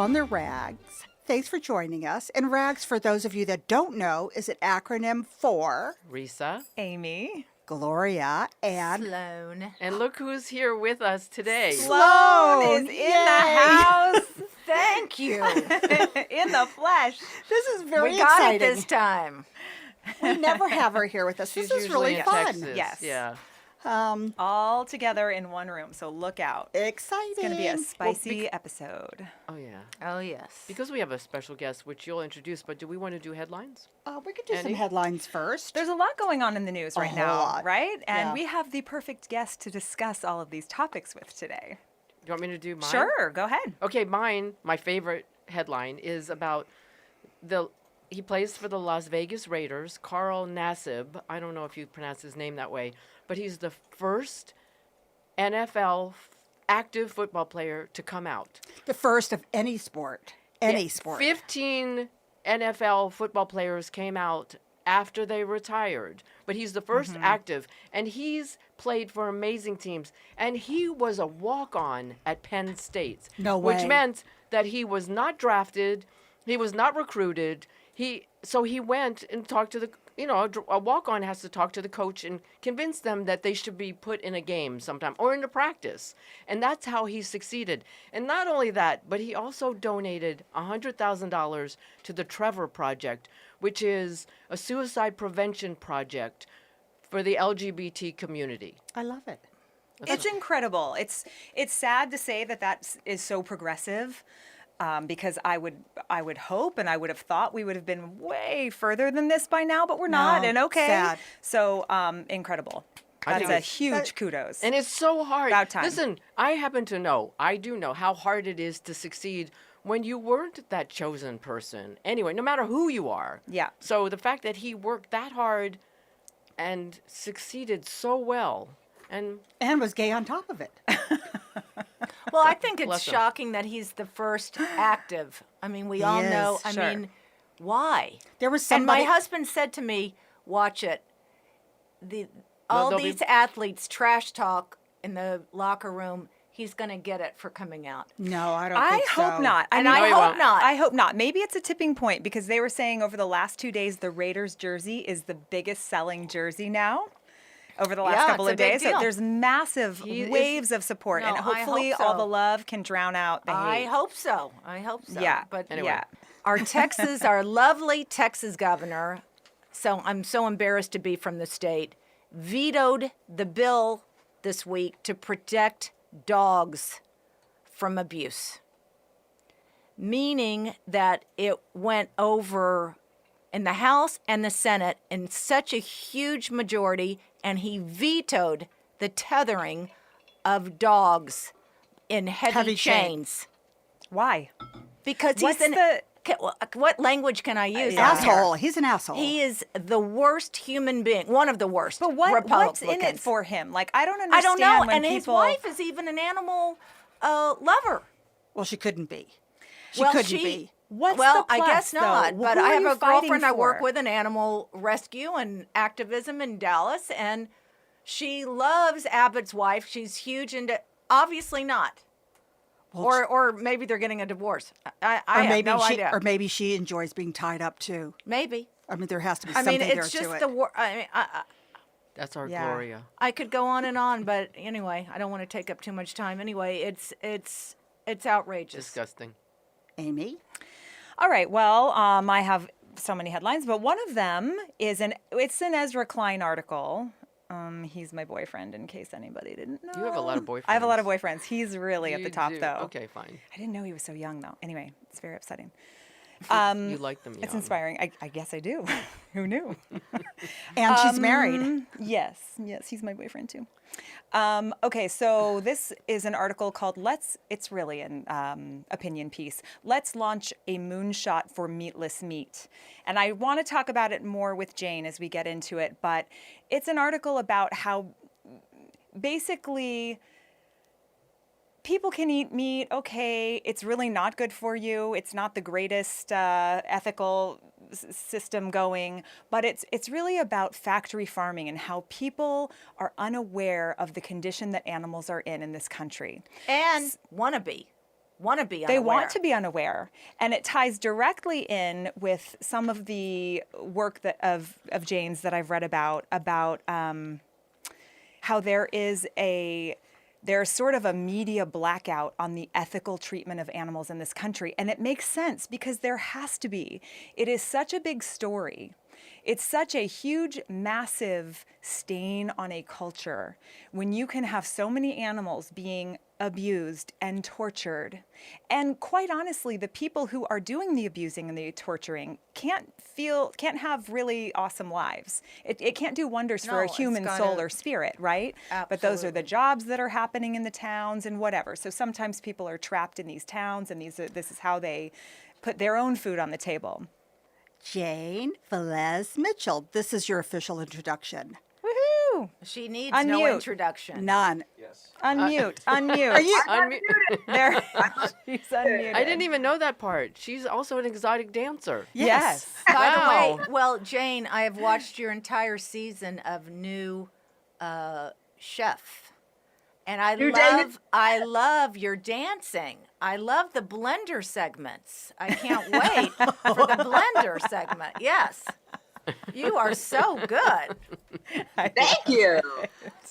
on the RAGS. Thanks for joining us. And RAGS, for those of you that don't know, is an acronym for Risa. Amy. Gloria and Sloan. And look who's here with us today. Sloan is in Yay. the house. Thank you. In the flesh. this is very We got exciting. it this time. We never have her here with us. She's This is usually really in fun. Texas. Yes. Yeah. All together in one room, so look out. Exciting. It's going to be a spicy episode. Oh, yeah. Oh, yes. Because we have a special guest, which you'll introduce, but do we want to do headlines? We could do some Annie? headlines first. There's a lot going on in the news right whole now, lot. right? And Yeah. we have the perfect guest to discuss all of these topics with today. Do you want me to do mine? Sure, go ahead. Okay, mine, my favorite headline is about he plays for the Las Vegas Raiders, Carl Nassib. I don't know if you pronounce his name that way, but he's the first NFL active football player to come out. The first of any sport. Any Yeah, sport. 15 NFL football players came out after they retired, but he's the first active, and he's played for amazing teams, and he was a walk-on at Penn State. No Which way. meant that he was not drafted, he was not recruited. So he went and talked to the, a walk-on has to talk to the coach and convince them that they should be put in a game sometime or into practice. And that's how he succeeded. And not only that, but he also donated $100,000 to the Trevor Project, which is a suicide prevention project for the LGBT community. I love it. It's incredible. It's sad to say that is so progressive. Because I would hope and I would have thought we would have been way further than this by now, but we're not. No, And okay, sad. So incredible. I That's think a it's- huge kudos. And it's so hard. About time. Listen, I do know how hard it is to succeed when you weren't that chosen person. Anyway, no matter who you are. Yeah. So the fact that he worked that hard and succeeded so well, and And was gay on top of it. Well, I think it's Bless him. shocking that he's the first active. I mean, we all He know. is, sure. Why? There was And somebody. my husband said to me, "Watch it. All they'll be- these athletes trash talk in the locker room. He's going to get it for coming out." No, I don't I think so. hope not. And mean, I No, he hope won't. not. I hope not. Maybe it's a tipping point because they were saying over the last 2 days the Raiders jersey is the biggest selling jersey now over the last Yeah, couple it's of a big days. So deal. there's massive He is- waves of support, No, and I hopefully hope all so. the love can drown out the I hate. hope so. I hope so. Yeah, But Anyway. yeah. our lovely Texas governor, so I'm so embarrassed to be from the state, vetoed the bill this week to protect dogs from abuse. Meaning that it went over in the House and the Senate in such a huge majority, and he vetoed the tethering of dogs in heavy chains. Why? Because What's he's an the- what language can I use? Yeah. on here? Asshole. He's an asshole. He is the worst human being, one of the worst. But what's in it Republicans. for him? Like, I don't I understand don't know. when And people... his wife is even an animal lover. Well, she couldn't be. She Well, couldn't she- be. What's well, the I plus, guess not. though? But Who I are have you a fighting girlfriend I work for? with in animal rescue and activism in Dallas, and she loves Abbott's wife. She's huge into. Obviously not. Well, Or maybe they're getting a divorce. I or have maybe no she, idea. or maybe she enjoys being tied up too. Maybe. I mean, there has to be I something mean, it's there just to it. the war. I mean, that's our Yeah. Gloria. I could go on and on, but anyway, I don't want to take up too much time. Anyway, it's outrageous. Disgusting. Amy? All right. Well, I have so many headlines, but one of them is it's an Ezra Klein article. He's my boyfriend, in case anybody didn't know. You have a lot of boyfriends. I have a lot of boyfriends. He's really at You the top, do. though. Okay, fine. I didn't know he was so young, though. Anyway, it's very upsetting. You like them young. It's inspiring. I guess I do. Who knew? And she's married. Yes, he's my boyfriend too. Okay, so this is an article called it's really an opinion piece. Let's launch a moonshot for meatless meat. And I want to talk about it more with Jane as we get into it, but it's an article about how basically people can eat meat, okay, it's really not good for you. It's not the greatest ethical system going, but it's really about factory farming and how people are unaware of the condition that animals are in this country. And wannabe. want to be They unaware. want to be unaware, and it ties directly in with some of the work of Jane's that I've read about how there's sort of a media blackout on the ethical treatment of animals in this country, and it makes sense because there has to be. It is such a big story. It's such a huge, massive stain on a culture when you can have so many animals being abused and tortured. And quite honestly, the people who are doing the abusing and the torturing can't have really awesome lives. It can't do wonders for No, a it's human gotta- soul or spirit, right? But those are the Absolutely. jobs that are happening in the towns and whatever. So sometimes people are trapped in these towns, and this is how they put their own food on the table. Jane Velez Mitchell, this is your official introduction. Woohoo! She needs no Unmute. introduction. None. Unmute, unmute. Are you? There, she's unmuted. I didn't even know that part. She's also an exotic dancer. Yes. By Wow. the way, well, Jane, I have watched your entire season of New Chef, and I love your dancing. I love the blender segments. I can't wait for the blender segment. Yes, you are so good. Thank you.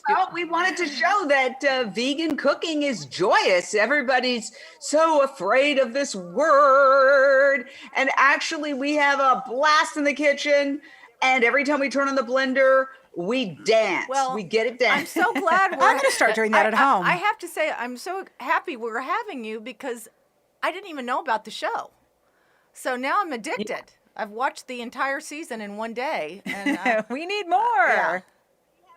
Well, we wanted to show that vegan cooking is joyous. Everybody's so afraid of this word. And actually, we have a blast in the kitchen. And every time we turn on the blender, we dance. Well, we get it I'm dance. so glad we're. I'm going to start doing that at home. I have to say, I'm so happy we're having you because I didn't even know about the show. So now I'm addicted. I've watched the entire season in one day. And We need more. Yeah.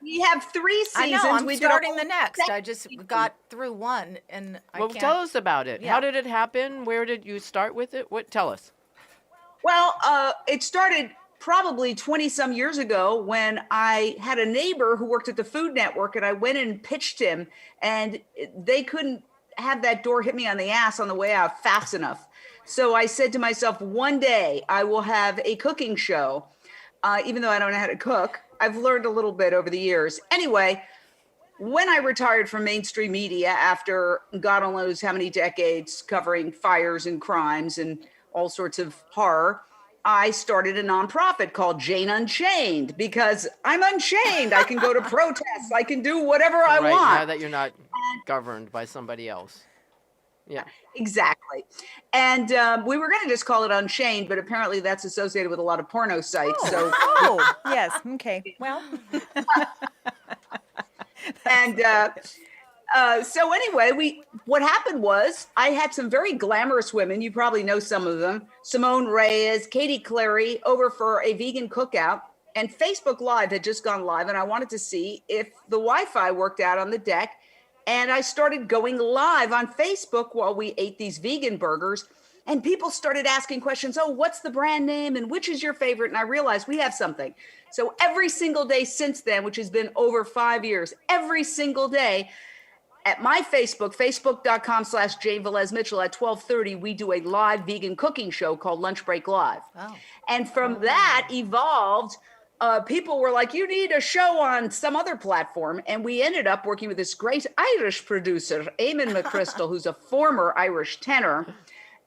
We have 3 I seasons. know, I'm we did a starting whole the next. I second just season. got through one and I Well, can't. tell us about it. Yeah. How did it happen? Where did you start with it? Tell us. Well, it started probably 20 some years ago when I had a neighbor who worked at the Food Network, and I went and pitched him, and they couldn't have that door hit me on the ass on the way out fast enough. So I said to myself, one day I will have a cooking show, even though I don't know how to cook. I've learned a little bit over the years. Anyway, when I retired from mainstream media after God only knows how many decades covering fires and crimes and all sorts of horror, I started a nonprofit called Jane Unchained because I'm unchained. I can go to protests. I can do whatever I right, want. now that you're not governed by somebody else. Yeah. Exactly. And we were going to just call it Unchained, but apparently that's associated with a lot of porno sites. So Oh, yes. Okay. Well, and so anyway, what happened was I had some very glamorous women. You probably know some of them. Simone Reyes, Katie Clary, over for a vegan cookout. And Facebook Live had just gone live, and I wanted to see if the Wi-Fi worked out on the deck. And I started going live on Facebook while we ate these vegan burgers. And people started asking questions. Oh, what's the brand name? And which is your favorite? And I realized we have something. So every single day since then, which has been over 5 years, every single day at my Facebook, facebook.com/Jane Velez Mitchell at 12:30, we do a live vegan cooking show called Lunch Break Live. Oh. And from that evolved, people were like, you need a show on some other platform. And we ended up working with this great Irish producer, Eamon McChrystal, who's a former Irish tenor.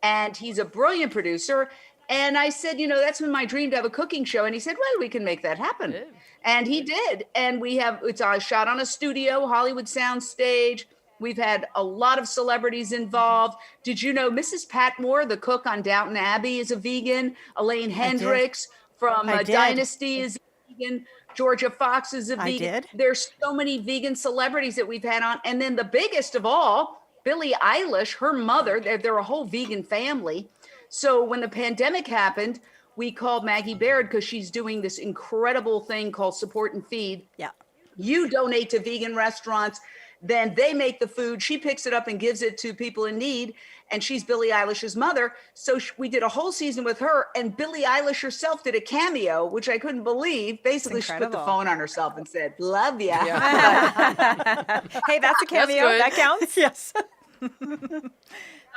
And he's a brilliant producer. And I said, that's been my dream to have a cooking show. And he said, well, we can make that happen. Good. And he did. And it's shot on a studio, Hollywood soundstage. We've had a lot of celebrities involved. Did you know Mrs. Patmore, the cook on Downton Abbey, is a vegan? Elaine Hendricks from I did. Dynasty is vegan. Georgia Fox is a vegan. I did. There's so many vegan celebrities that we've had on. And then the biggest of all, Billie Eilish, her mother, they're a whole vegan family. So when the pandemic happened, we called Maggie Baird because she's doing this incredible thing called Support and Feed. Yeah. You donate to vegan restaurants, then they make the food. She picks it up and gives it to people in need. And she's Billie Eilish's mother. So we did a whole season with her. And Billie Eilish herself did a cameo, which I couldn't believe. Basically, she put the incredible. phone on herself and said, love ya. hey, that's a cameo. good. That counts. Yes.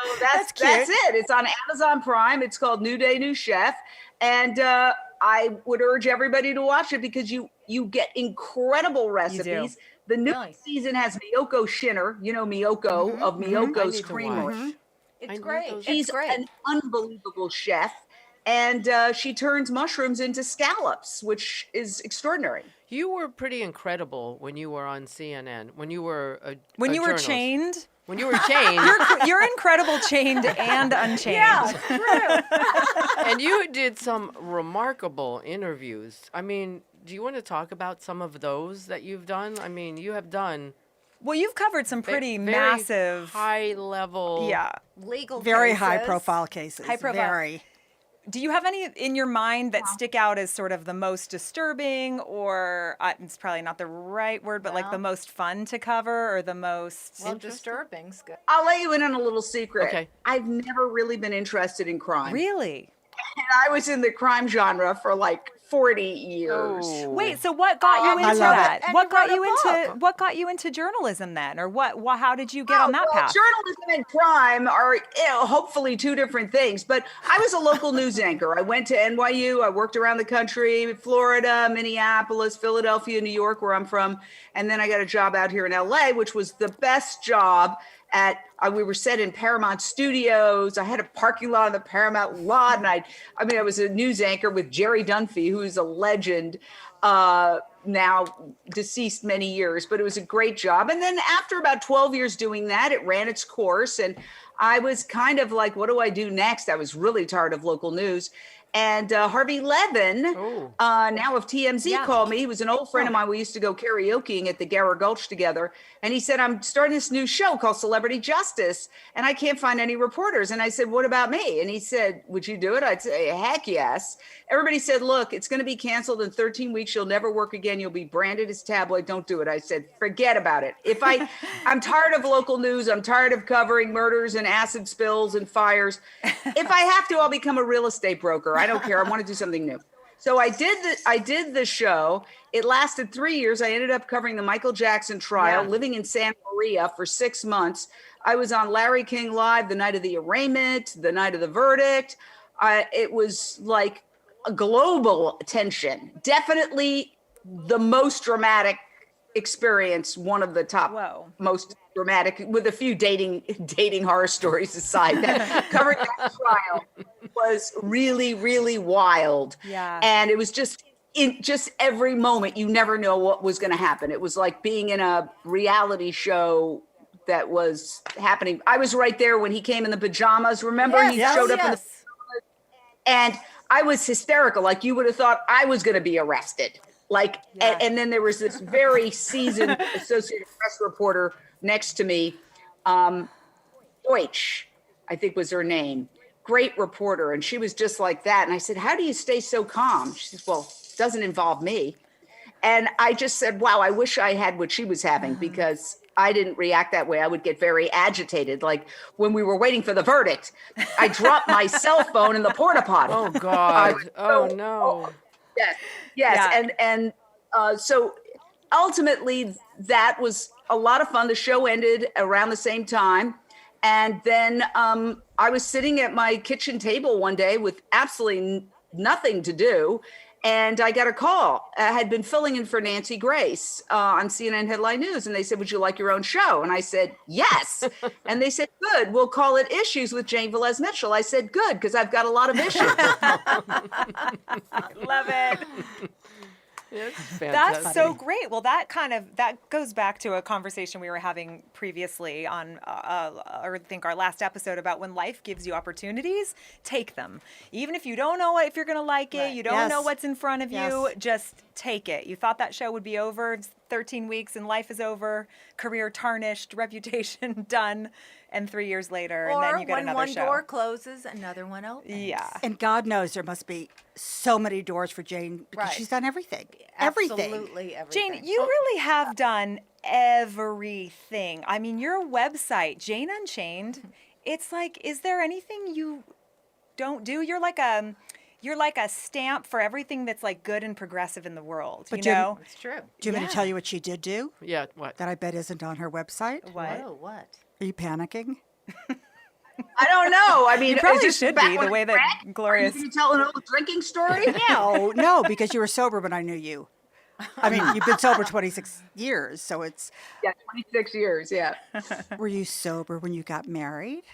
So that's it. It's on Amazon Prime. It's called New Day, New Chef. And I would urge everybody to watch it because you get incredible recipes. The new Really? season has Miyoko Shinner, Miyoko of I Miyoko's need to Creamery. watch. It's I knew great. those- She's It's great. an unbelievable chef, and she turns mushrooms into scallops, which is extraordinary. You were pretty incredible when you were on CNN. When you were When a you were journalist. chained, When you were chained, you're incredible chained and unchained. and you did some remarkable interviews. I mean, do you want to talk about some of those that you've done? I mean, you have done Well, you've covered some pretty very massive. high level. Yeah. Legal Very cases. high profile cases. High profile. Very. Do you have any in your mind that stick out as sort of the most disturbing, or it's probably not the right word, but like the Well- most fun to cover, or the most? Well, disturbing's good. I'll let you in on a little secret. Okay. I've never really been interested in crime. Really? And I was in the crime genre for like 40 years. Oh. Wait, so what got you I into love it. that? And What you got wrote you a into book. what got you into journalism then, or what? How did you get on that Well, path? journalism and crime are hopefully two different things. But I was a local news anchor. I went to NYU. I worked around the country, Florida, Minneapolis, Philadelphia, New York, where I'm from. And then I got a job out here in LA, which was the best job at, we were set in Paramount Studios. I had a parking lot on the Paramount lot. And I was a news anchor with Jerry Dunphy, who is a legend, now deceased many years, but it was a great job. And then after about 12 years doing that, it ran its course. And I was kind of like, what do I do next? I was really tired of local news. And Harvey Levin, Oh. now of TMZ, Yeah. called me. He was an old friend of mine. We used to go karaokeing at the Gower Gulch together. And he said, I'm starting this new show called Celebrity Justice, and I can't find any reporters. And I said, what about me? And he said, would you do it? I'd say, heck yes. Everybody said, look, it's going to be canceled in 13 weeks. You'll never work again. You'll be branded as tabloid. Don't do it. I said, forget about it. I'm tired of local news. I'm tired of covering murders and acid spills and fires. If I have to, I'll become a real estate broker. I don't care. I want to do something new. So I did the show. It lasted 3 years. I ended up covering the Michael Jackson trial, living in Santa Maria for 6 months. I was on Larry King Live the night of the arraignment, the night of the verdict. It was like a global attention. Definitely the most dramatic experience, one of the top Whoa. most dramatic, with a few dating horror stories aside. Covering that trial was really, really wild. Yeah. And it was just in just every moment, you never know what was going to happen. It was like being in a reality show that was happening. I was right there when he came in the pajamas. Remember, he showed up in the, and I was hysterical. Like, you would have thought I was going to be arrested. Like, and then there was this very seasoned Associated Press reporter next to me, Deutsch, I think was her name. Great reporter. And she was just like that. And I said, how do you stay so calm? She says, well, it doesn't involve me. And I just said, wow, I wish I had what she was having, because I didn't react that way. I would get very agitated. Like when we were waiting for the verdict, I dropped my cell phone in the porta potty. Oh God. Oh no. Yes. Yeah. And so ultimately that was a lot of fun. The show ended around the same time. And then I was sitting at my kitchen table one day with absolutely nothing to do. And I got a call. I had been filling in for Nancy Grace on CNN Headline News. And they said, would you like your own show? And I said, yes. And they said, good, we'll call it Issues with Jane Velez Mitchell. I said, good, because I've got a lot of issues. Love it. It's That's fantastic. so great. Well, that goes back to a conversation we were having previously on, or I think our last episode, about when life gives you opportunities, take them. Even if you don't know if you're going to like it, you don't know what's in front of you, just take it. You thought that show would be over, it's 13 weeks and life is over, career tarnished, reputation done, and 3 years later, and then you get another show. When one door closes, another one opens. Yeah. And God knows there must be so many doors for Jane, because Right. she's done everything. Everything. Absolutely everything. Jane, you really have done everything. I mean, your website, Jane Unchained, it's like, is there anything you don't do? You're like a stamp for everything that's like good and progressive in the world, But you know? It's true. Do you want me to tell you what she did do Yeah. What? that I bet isn't on her website? What? Whoa, what? Are you panicking? I don't know. I mean, You probably is this should back be, when the way it that drank? Gloria's- Are you going to tell an old drinking story? No, because you were sober when I knew you. I mean, you've been sober 26 years, so it's. Yeah, 26 years. Yeah. Were you sober when you got married?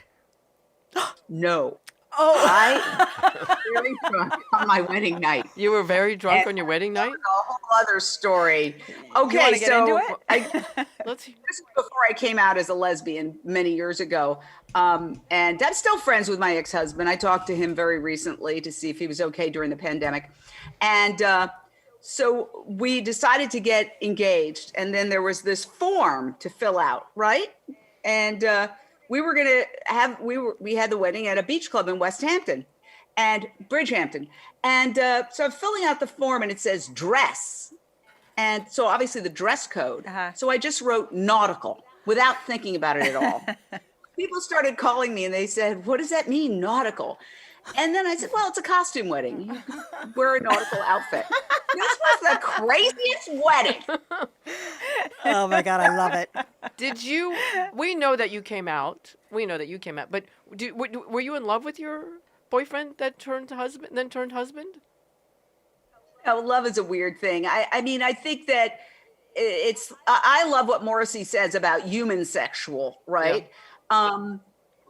No. Oh, I was very drunk on my wedding night. You were very drunk on your wedding night? A whole other story. You Okay, wanna get so into it? Let's. this is before I came out as a lesbian many years ago. And I'm still friends with my ex-husband. I talked to him very recently to see if he was okay during the pandemic. And so we decided to get engaged. And then there was this form to fill out, right? And we were going to have, we had the wedding at a beach club in West Hampton and Bridgehampton. And so I'm filling out the form and it says dress. And so obviously the dress code. So I just wrote nautical without thinking about it at all. People started calling me and they said, what does that mean, nautical? And then I said, well, it's a costume wedding. You wear a nautical outfit. This was the craziest wedding. Oh my God, I love it. Did you? We know that you came out. But were you in love with your boyfriend that turned husband? Oh, love is a weird thing. I mean, I think that I love what Morrissey says about human sexual, right? Yeah.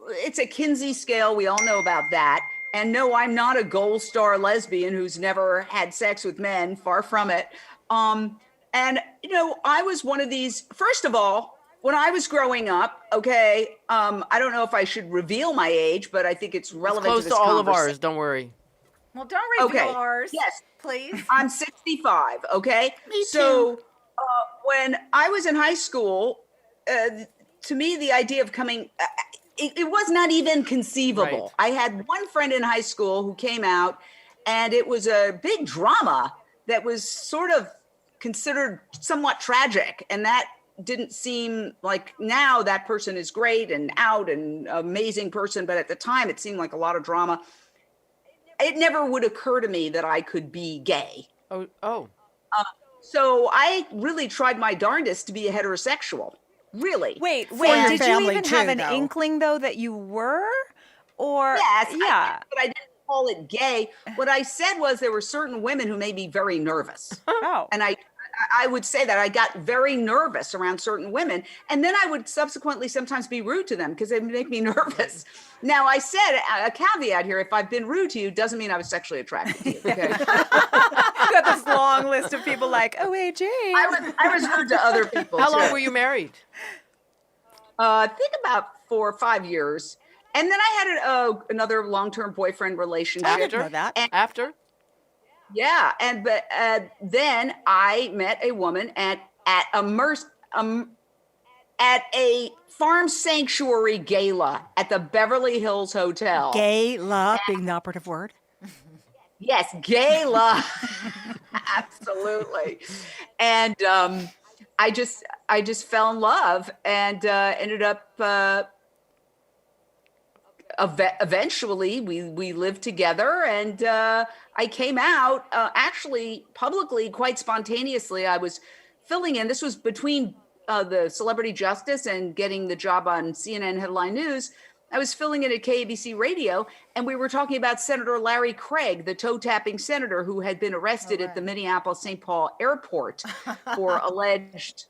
It's a Kinsey scale. We all know about that. And no, I'm not a gold star lesbian who's never had sex with men, far from it. And, you know, I was one of these, first of all, when I was growing up, okay, I don't know if I should reveal my age, but I think it's relevant Close to this to all of conversation. ours. Don't worry. well, don't reveal Okay. ours. Yes. Please. I'm 65, okay? Me So when I was in high school, to me, the idea of coming, it was not even conceivable. Right. I had one friend in high school who came out, and it was a big drama that was sort of considered somewhat tragic. And that didn't seem like, now that person is great and out and amazing person. But at the time, it seemed like a lot of drama. It never would occur to me that I could be gay. Oh. So I really tried my darndest to be a heterosexual. Really. Wait, your did you family even too, have an though. inkling though that you were? Or Yes, yeah. but I didn't call it gay. What I said was there were certain women who made me very nervous. Oh. And I would say that I got very nervous around certain women. And then I would subsequently sometimes be rude to them because they would make me nervous. Now, I said a caveat here, if I've been rude to you, doesn't mean I was sexually attracted to you. Okay? You got this long list of people like, oh, hey, Jane. I was rude to other people. How long too. were you married? I think about 4 or 5 years. And then I had another long-term boyfriend relationship. I didn't know that. After? Yeah, but then I met a woman at a farm sanctuary gala at the Beverly Hills Hotel. Gala being the operative word. Yes, gala. Absolutely. And I just fell in love and ended up eventually we lived together, and I came out actually publicly quite spontaneously. I was filling in. This was between the Celebrity Justice and getting the job on CNN Headline News. I was filling in at KABC Radio, and we were talking about Senator Larry Craig, the toe-tapping senator who had been arrested at the Minneapolis-St. Paul airport for alleged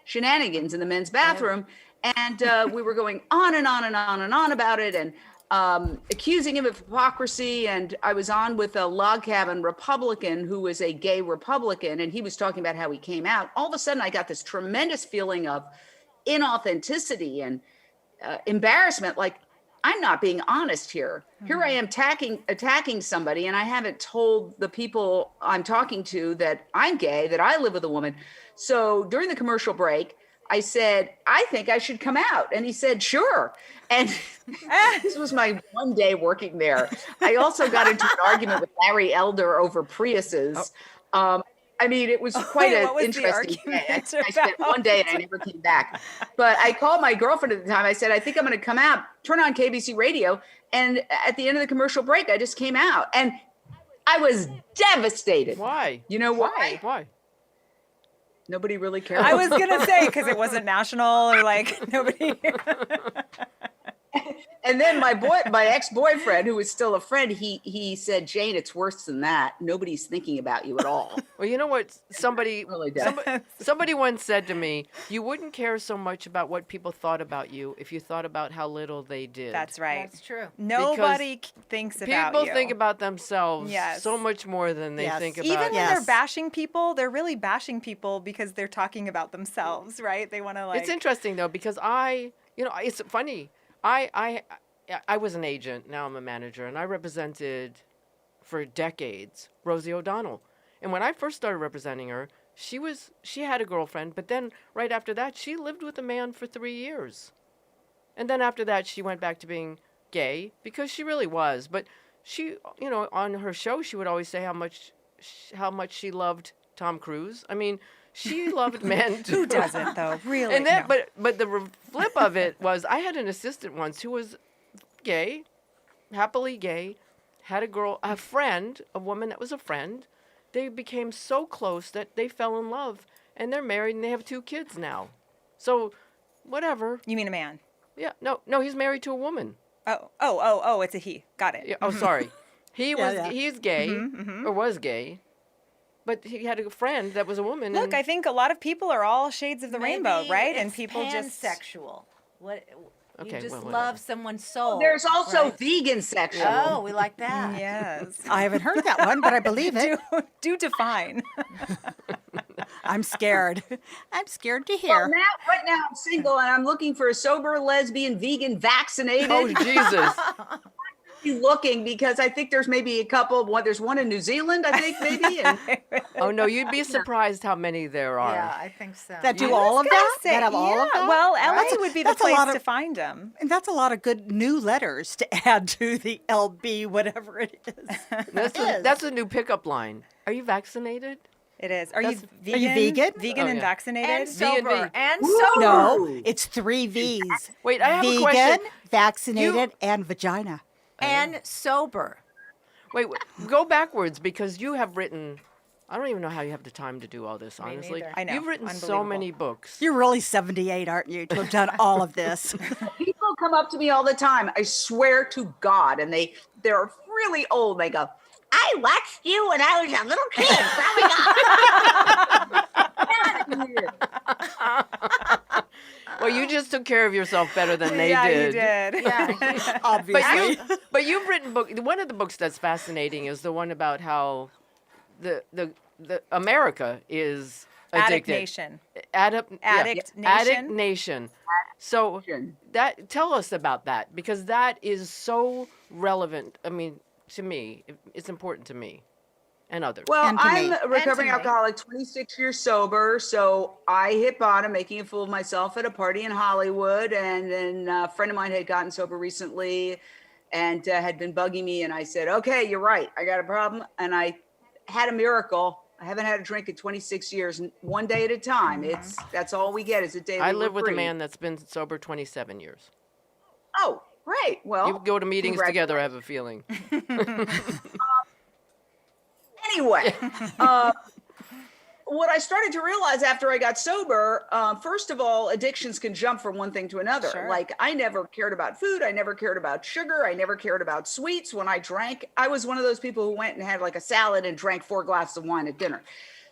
shenanigans in the men's bathroom. And we were going on and on and on and on about it, and accusing him of hypocrisy. And I was on with a log cabin Republican who was a gay Republican, and he was talking about how he came out. All of a sudden, I got this tremendous feeling of inauthenticity and embarrassment. Like, I'm not being honest here. Here I am attacking somebody, and I haven't told the people I'm talking to that I'm gay, that I live with a woman. So during the commercial break, I said, I think I should come out. And he said, sure. And this was my one day working there. I also got into an argument with Larry Elder over Priuses. I mean, it was quite an interesting day. I spent one day and I never came back. But I called my girlfriend at the time. I said, I think I'm going to come out, turn on KBC Radio. And at the end of the commercial break, I just came out. And I was devastated. Why? You know why? Why? Nobody really cared. I was going to say, because it wasn't national or like nobody. And then my ex-boyfriend, who was still a friend, he said, Jane, it's worse than that. Nobody's thinking about you at all. Well, you know what? Somebody Really does. somebody once said to me, "You wouldn't care so much about what people thought about you if you thought about how little they did." That's right. That's true. Nobody thinks about you. People think about themselves Yes. so much more than they Yes. think about. Even when Yes. they're bashing people, they're really bashing people because they're talking about themselves, right? They want to like. It's interesting though because it's funny. I was an agent. Now I'm a manager, and I represented for decades Rosie O'Donnell. And when I first started representing her, she had a girlfriend, but then right after that, she lived with a man for 3 years. And then after that, she went back to being gay because she really was. But she, on her show, she would always say how much she loved Tom Cruise. I mean, she loved men too. Who doesn't though? Really? And then, No. but the flip of it was, I had an assistant once who was gay, happily gay, had a friend, a woman that was a friend. They became so close that they fell in love, and they're married and they have 2 kids now. So, whatever. You mean a man? Yeah, no, he's married to a woman. Oh, it's a he. Got it. Yeah, oh, sorry. Yeah. He's gay, or was gay, but he had a friend that was a woman. Look, and I think a lot of people are all shades of the rainbow, Maybe right? And it's people just pansexual. What? Okay, You just well, love whatever. someone's soul. There's also right? vegan sexual. Oh, we like that. Yes. I haven't heard that one, but I believe it. Do define. I'm scared. I'm scared to Well, hear. right now I'm single and I'm looking for a sober, lesbian, vegan, vaccinated. Oh, Jesus. Looking because I think there's maybe a couple. There's one in New Zealand, I think maybe. And Oh, no, you'd be surprised how many there are. Yeah, I think so. That do I all was of gonna that? say, That have all of yeah, that? well, LA Right? would be the That's a lot place of- to find them. And that's a lot of good new letters to add to the LB, whatever it is. That's a new pickup line. Are you vaccinated? It is. Are you That's- vegan? Are you vegan? Vegan Oh, and yeah. vaccinated? and sober. V&V. And sober. No, it's 3 V's. Wait, I have a Vegan, question. vaccinated, and vagina. And sober. Wait, go backwards because you have written. I don't even know how you have the time to do all this, honestly. neither. I know, You've written so unbelievable. many books. You're really 78, aren't you, to have done all of this? people come up to me all the time. I swear to God, and they're really old. They go, "I watched you when I was a little kid growing up." Get out of here. Well, you just took care of yourself better than they yeah, did. you did. Yeah. Obviously. But you've written book. One of the books that's fascinating is the one about how the America is Addict addicted. Nation. Addict Nation? Nation. So tell us about that because that is so relevant. I mean, to me, it's important to me and others. Well, And to I'm me. a recovering me. alcoholic, 26 years sober. So I hit bottom, making a fool of myself at a party in Hollywood. And then a friend of mine had gotten sober recently and had been bugging me. And I said, okay, you're right. I got a problem. And I had a miracle. I haven't had a drink in 26 years, and one day at a time. That's all we get is a daily I live with a reprieve. man that's been sober 27 years. Oh, right. Well, You go to meetings together, I have a feeling. anyway, what I started to realize after I got sober, first of all, addictions can jump from one thing to another. Sure. Like I never cared about food. I never cared about sugar. I never cared about sweets. When I drank, I was one of those people who went and had like a salad and drank 4 glasses of wine at dinner.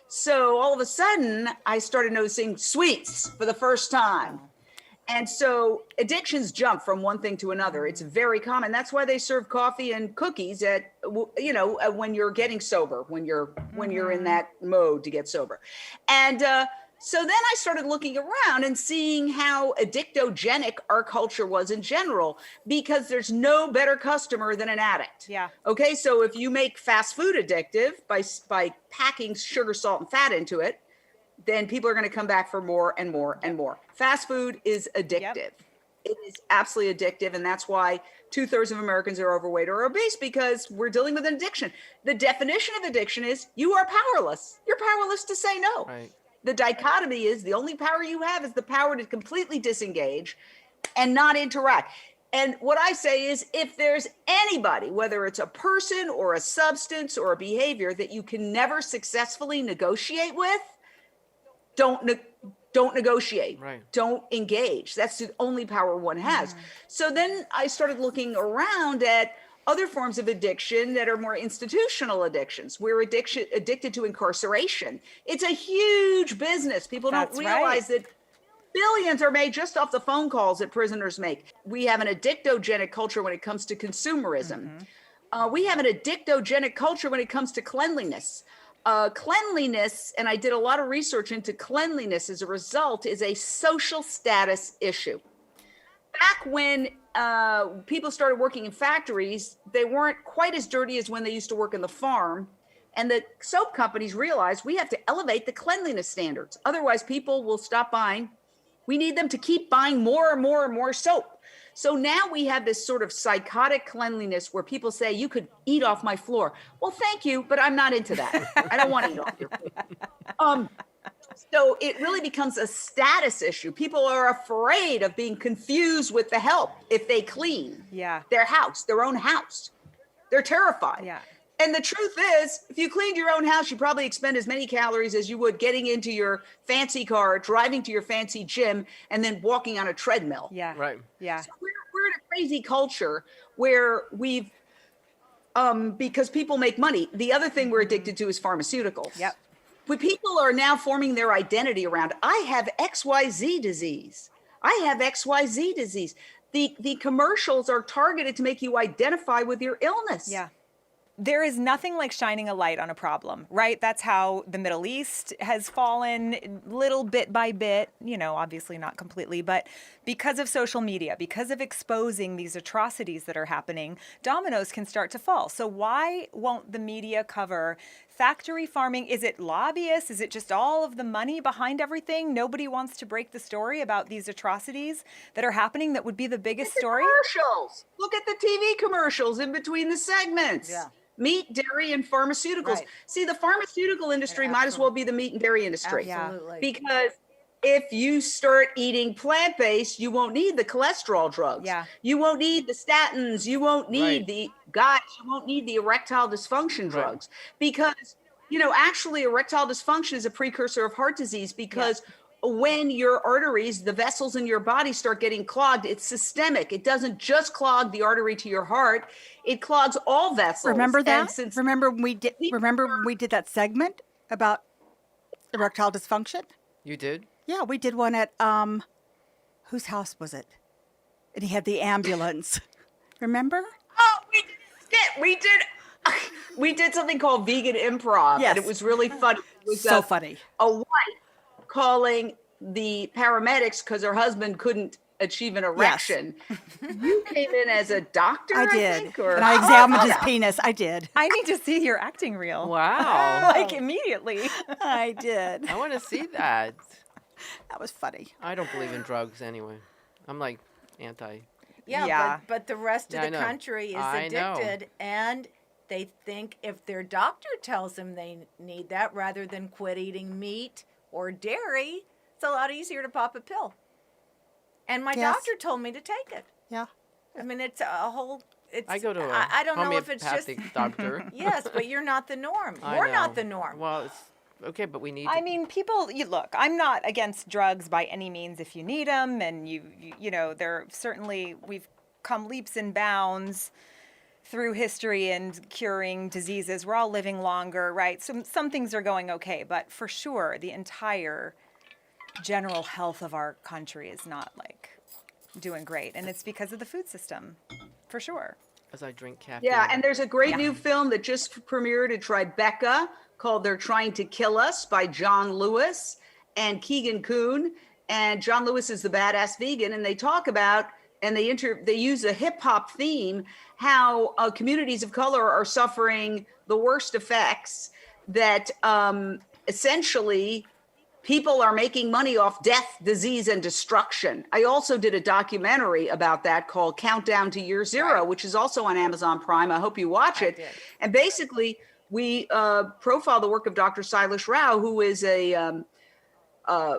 So all of a sudden, I started noticing sweets for the first time. And so addictions jump from one thing to another. It's very common. That's why they serve coffee and cookies when you're getting sober, when you're in that mode to get sober. And so then I started looking around and seeing how addictogenic our culture was in general, because there's no better customer than an addict. Yeah. Okay, so if you make fast food addictive by packing sugar, salt, and fat into it, then people are going to come back for more and more and more. Fast food is addictive. Yep. It is absolutely addictive. And that's why 2/3 of Americans are overweight or obese, because we're dealing with an addiction. The definition of addiction is you are powerless. You're powerless to say no. Right. The dichotomy is the only power you have is the power to completely disengage and not interact. And what I say is, if there's anybody, whether it's a person or a substance or a behavior that you can never successfully negotiate with, don't don't negotiate, Right. don't engage. That's the only power one has. So then I started looking around at other forms of addiction that are more institutional addictions. We're addicted to incarceration. It's a huge business. People don't That's realize that billions are made just off the phone calls that prisoners make. We have an addictogenic culture when it comes to consumerism. We have an addictogenic culture when it comes to cleanliness. Cleanliness, and I did a lot of research into cleanliness as a result, is a social status issue. Back when people started working in factories, they weren't quite as dirty as when they used to work in the farm. And the soap companies realized we have to elevate the cleanliness standards. Otherwise, people will stop buying. We need them to keep buying more and more and more soap. So now we have this sort of psychotic cleanliness where people say, you could eat off my floor. Well, thank you, but I'm not into that. I don't want to eat off your floor. So it really becomes a status issue. People are afraid of being confused with the help if they clean their house, their own house. They're terrified. Yeah. And the truth is, if you cleaned your own house, you probably expend as many calories as you would getting into your fancy car, driving to your fancy gym, and then walking on a treadmill. Yeah. Right. Yeah. So we're in a crazy culture where we've, because people make money. The other thing we're addicted to is pharmaceuticals. Yep. When people are now forming their identity around, I have XYZ disease. I have XYZ disease. The commercials are targeted to make you identify with your illness. Yeah. There is nothing like shining a light on a problem, right? That's how the Middle East has fallen little bit by bit, obviously not completely, but because of social media, because of exposing these atrocities that are happening, dominoes can start to fall. So why won't the media cover factory farming? Is it lobbyists? Is it just all of the money behind everything? Nobody wants to break the story about these atrocities that are happening that would be the biggest story? Commercials. Look at the TV commercials in between the segments. Yeah. Meat, dairy, and pharmaceuticals. Right. See, the pharmaceutical industry might as well be the meat and dairy industry. Absolutely. Because if you start eating plant-based, you won't need the cholesterol drugs. Yeah. You won't need the statins. You won't need you won't need the erectile dysfunction drugs. Because, actually erectile dysfunction is a precursor of heart disease because when your arteries, the vessels in your body start getting clogged, it's systemic. It doesn't just clog the artery to your heart. It clogs all vessels. Remember that? And since Remember when we did that segment about erectile dysfunction? You did? Yeah, we did one at whose house was it? And he had the ambulance. Remember? Oh, we did a skit. We did something called vegan improv. Yes. And it was really funny. It was So funny. A wife calling the paramedics because her husband couldn't achieve an erection. You came in as a doctor, I I did. think, or And I examined his penis. I did. I need to see your acting reel. Wow. Like immediately. I did. I want to see that. That was funny. I don't believe in drugs anyway. I'm like anti. Yeah, Yeah. But the rest Yeah, of I the know. country is I know. addicted, and they think if their doctor tells them they need that, rather than quit eating meat or dairy, it's a lot easier to pop a pill. And my Yes. doctor told me to take it. Yeah. I mean, it's a whole. It's. I go to a I don't know if it's just. homeopathic doctor. Yes, but you're not the norm. I We're know. not the norm. Well, it's okay, but we need. I mean, people. Look, I'm not against drugs by any means. If you need them, and they're certainly we've come leaps and bounds through history and curing diseases. We're all living longer, right? So some things are going okay, but for sure, the entire general health of our country is not doing great, and it's because of the food system, for sure. as I drink caffeine. Yeah, and there's a great new film that just premiered at Tribeca called They're Trying to Kill Us by John Lewis and Keegan Kuhn. And John Lewis is the badass vegan, and they talk about, and they use a hip hop theme, how communities of color are suffering the worst effects, that essentially people are making money off death, disease, and destruction. I also did a documentary about that called Countdown to Year Zero, which is also on Amazon Prime. I hope you watch it. And basically, we profile the work of Dr. Silas Rao, who is a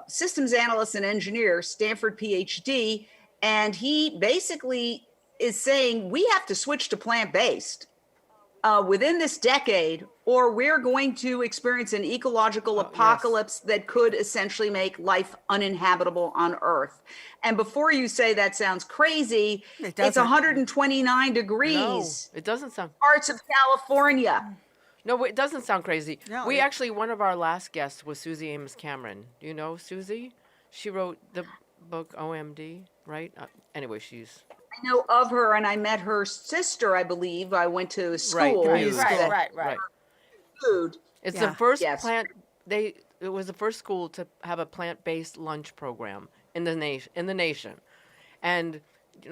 systems analyst and engineer, Stanford PhD. And he basically is saying we have to switch to plant-based within this decade, or we're going to experience an ecological apocalypse that could essentially make life uninhabitable on Earth. And before you say that sounds crazy, it's doesn't. 129 No, degrees. it doesn't sound. Parts of California. No, it doesn't sound crazy. No, We it- actually, one of our last guests was Susie Amos Cameron. Do you know Susie? She wrote the book OMD, right? Anyway, she's I know of her, and I met her sister, I believe. I went to Right, school. right, that Food. It's Yeah. the first Yes. It was the first school to have a plant-based lunch program in the nation, and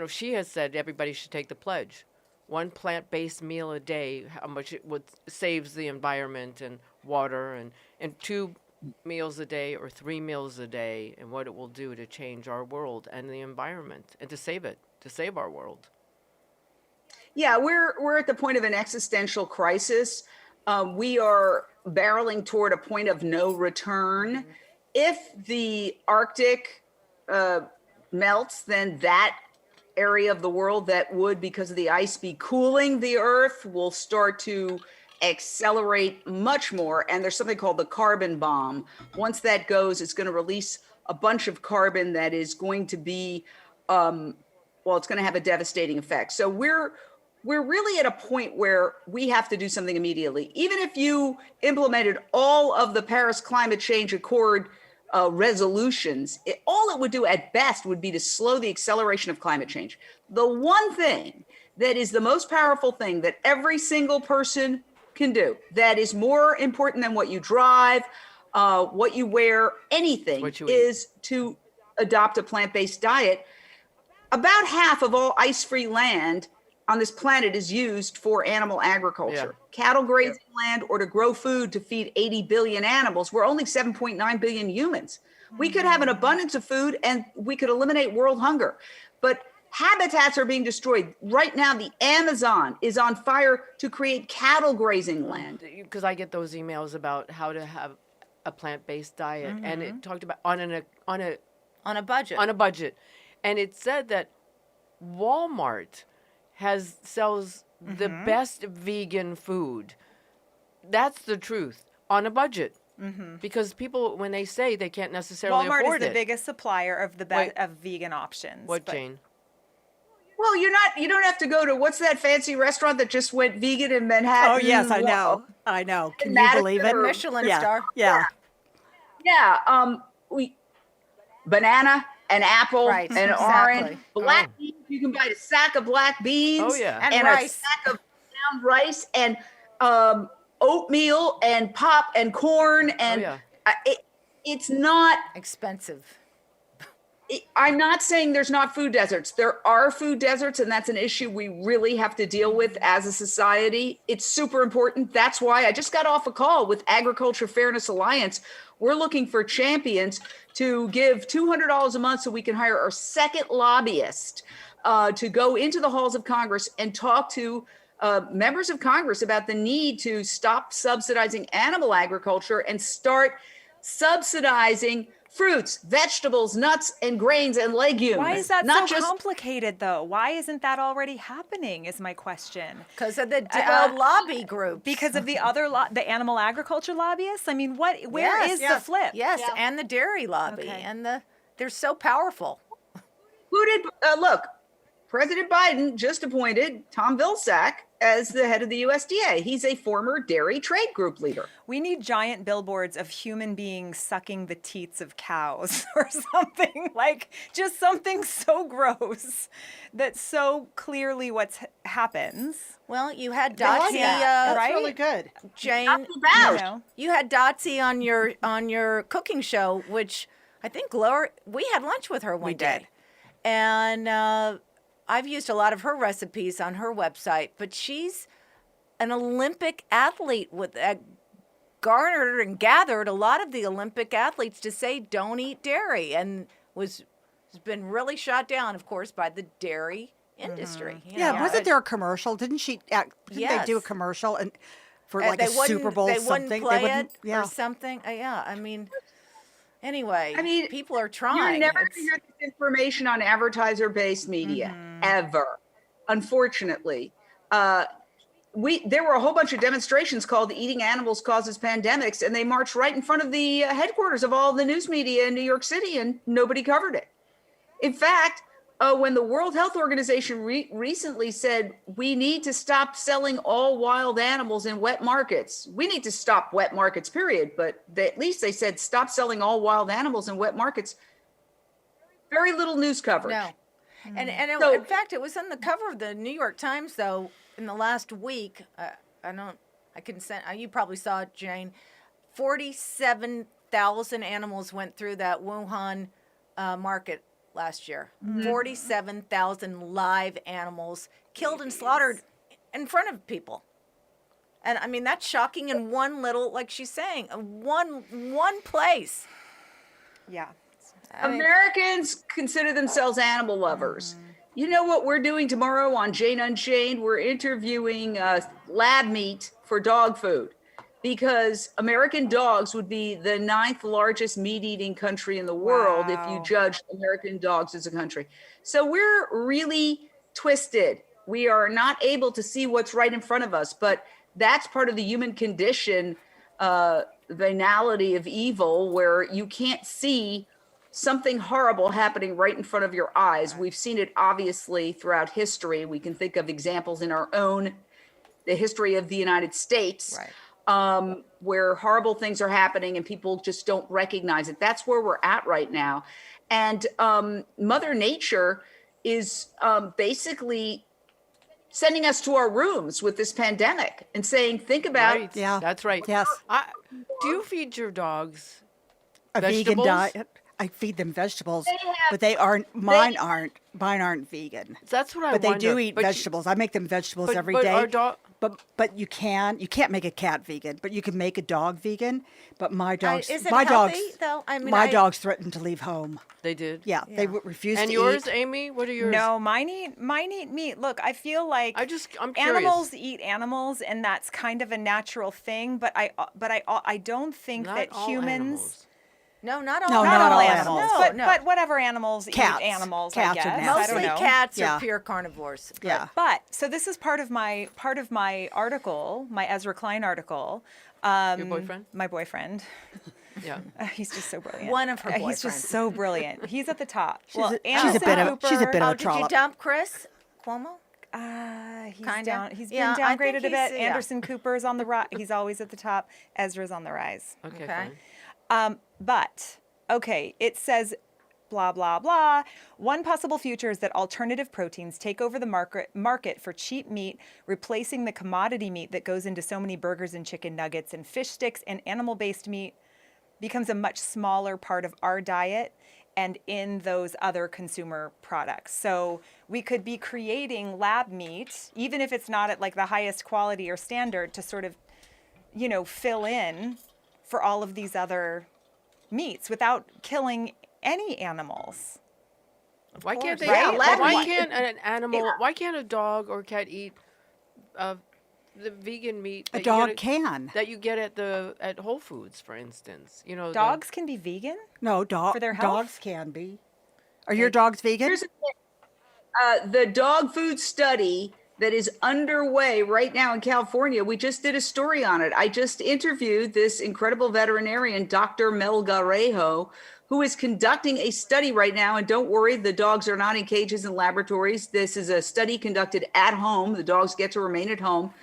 she has said everybody should take the pledge. One plant-based meal a day, how much it would saves the environment and water, and 2 meals a day or 3 meals a day, and what it will do to change our world and the environment and to save our world. Yeah, we're at the point of an existential crisis. We are barreling toward a point of no return. If the Arctic melts, then that area of the world that would, because of the ice, be cooling the Earth will start to accelerate much more. And there's something called the carbon bomb. Once that goes, it's going to release a bunch of carbon that is going to be, it's going to have a devastating effect. So we're really at a point where we have to do something immediately. Even if you implemented all of the Paris Climate Change Accord resolutions, all it would do at best would be to slow the acceleration of climate change. The one thing that is the most powerful thing that every single person can do, that is more important than what you drive, what you wear, anything, What you eat. is to adopt a plant-based diet. About half of all ice-free land on this planet is used for animal agriculture. Cattle grazing land, or to grow food to feed 80 billion animals. We're only 7.9 billion humans. We could have an abundance of food and we could eliminate world hunger. But habitats are being destroyed. Right now, the Amazon is on fire to create cattle grazing land. Because I get those emails about how to have a plant-based diet, and it talked about on a On a budget. on a budget, and it said that Walmart sells the best vegan food. That's the truth, on a budget. Because people, when they say they can't necessarily Walmart afford is the it. biggest supplier of Wait. of vegan options. What, but- Jane? Well, you don't have to go to, what's that fancy restaurant that just went vegan in Manhattan? Oh, yes, I know. Well, I know. Can you Madison believe it? or- Michelin Yeah. star. Yeah. Yeah, banana, an apple, Right, an exactly. orange, black beans. You can buy a sack of black beans. Oh, yeah. And a rice. sack of ground rice, and oatmeal, and pop, and corn, and yeah. it's not. Expensive. I'm not saying there's not food deserts. There are food deserts, and that's an issue we really have to deal with as a society. It's super important. That's why I just got off a call with Agriculture Fairness Alliance. We're looking for champions to give $200 a month so we can hire our second lobbyist to go into the halls of Congress and talk to members of Congress about the need to stop subsidizing animal agriculture and start subsidizing fruits, vegetables, nuts, and grains and legumes. Why is that Not so just complicated, though? Why isn't that already happening, is my question. Because of the lobby group. Because of the other, the animal agriculture lobbyists? I mean, where is the flip? Yes, and the dairy lobby. Okay. And they're so powerful. who did look? President Biden just appointed Tom Vilsack as the head of the USDA. He's a former dairy trade group leader. We need giant billboards of human beings sucking the teats of cows or something, like just something so gross that so clearly happens. Well, you had I like Dotsie, that. That's right? really good. Jane. Not too bad. You know? You had Dotsie on your cooking show, which I think Gloria. We had lunch with her one day, did. and I've used a lot of her recipes on her website. But she's an Olympic athlete with garnered and gathered a lot of the Olympic athletes to say don't eat dairy, and has been really shot down, of course, by the dairy industry. you Yeah, know. wasn't there a commercial? Didn't she? Didn't they do a Yes. commercial and for Uh, like a they wouldn't- Super Bowl they something? wouldn't play wouldn't. it Yeah. or something. Yeah, I mean, anyway, I mean, people are trying. You're never going It's- to hear this information on advertiser-based media, ever. Unfortunately, there were a whole bunch of demonstrations called Eating Animals Causes Pandemics, and they marched right in front of the headquarters of all the news media in New York City, and nobody covered it. In fact, when the World Health Organization recently said we need to stop selling all wild animals in wet markets, we need to stop wet markets, period. But at least they said stop selling all wild animals in wet markets. Very little news coverage. No. And So- in fact, it was on the cover of the New York Times, though, in the last week. You probably saw it, Jane. 47,000 animals went through that Wuhan market last year. 47,000 live animals killed and slaughtered in front of people. And I mean, that's shocking in one little, like she's saying, one place. Yeah. I mean, Americans consider themselves animal lovers. You know what we're doing tomorrow on Jane Unchained? We're interviewing lab meat for dog food, because American dogs would be the 9th largest meat-eating country in the world if you Wow. judged American dogs as a country. So we're really twisted. We are not able to see what's right in front of us, but that's part of the human condition, venality of evil, where you can't see something horrible happening right in front of your eyes. We've seen it obviously throughout history. We can think of examples in the history of the United States, Right. where horrible things are happening and people just don't recognize it. That's where we're at right now. And Mother Nature is basically sending us to our rooms with this pandemic and saying, think about Right. Yeah. That's right. Yes. Do you feed your dogs A vegan vegetables? diet. I feed them vegetables, have- but mine aren't vegan. That's what I But wonder. they do eat But you- vegetables. I make them vegetables every but day. our dog- But you can't make a cat vegan, but you can make a dog vegan. But my dogs, is it my healthy, dogs, though? I mean, my dogs threatened to leave home. They did. Yeah, they refused And to yours, eat. Amy? What are yours? No, mine eat meat. Look, I feel like I'm curious. animals eat animals, and that's kind of a natural thing. But I don't think Not that all humans. animals. no, not all. No, Not not all all animals, animals. but whatever animals Cats. eat animals, Cats I are guess. nasty. I don't Mostly know. cats Yeah. are pure carnivores. Yeah. But so this is part of my article, my Ezra Klein article. Your boyfriend? My boyfriend. Yeah. He's just so brilliant. One of her He's boyfriends. just so brilliant. He's at the top. She's a bit of Oh, a did you trollop. dump Chris Cuomo? He's Kinda. down. He's Yeah, been I think downgraded a he's- bit. yeah. Anderson Cooper's on the rise. He's always at the top. Ezra's on the rise. Okay. Okay. Fine. But okay, it says blah blah blah. One possible future is that alternative proteins take over the market for cheap meat, replacing the commodity meat that goes into so many burgers and chicken nuggets and fish sticks, and animal-based meat becomes a much smaller part of our diet and in those other consumer products. So we could be creating lab meat, even if it's not at like the highest quality or standard, to sort of, fill in for all of these other meats without killing any animals. Why can't they? right? Lab Why meat. can't an animal? Why can't a dog or cat eat the vegan meat? A that you dog get can. that you get at Whole Foods, for instance. Dogs can be vegan? No, For their health? dogs can be. Are your dogs vegan? Here's the thing. The dog food study that is underway right now in California, we just did a story on it. I just interviewed this incredible veterinarian, Dr. Mel Garejo, who is conducting a study right now. And don't worry, the dogs are not in cages and laboratories. This is a study conducted at home. The dogs get to remain at home.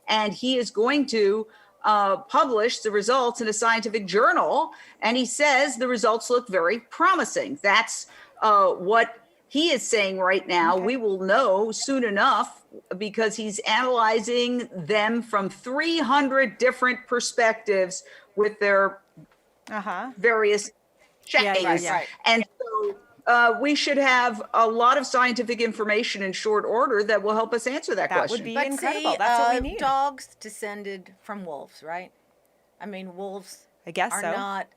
And he is going to publish the results in a scientific journal. And he says the results look very promising. That's what he is saying right now. We will know soon enough because he's analyzing them from 300 different perspectives with their various checkings. right. And so we should have a lot of scientific information in short order that will help us answer that That question. would be But incredible. see, That's what we need. Dogs descended from wolves, right? I mean, wolves I guess are so. not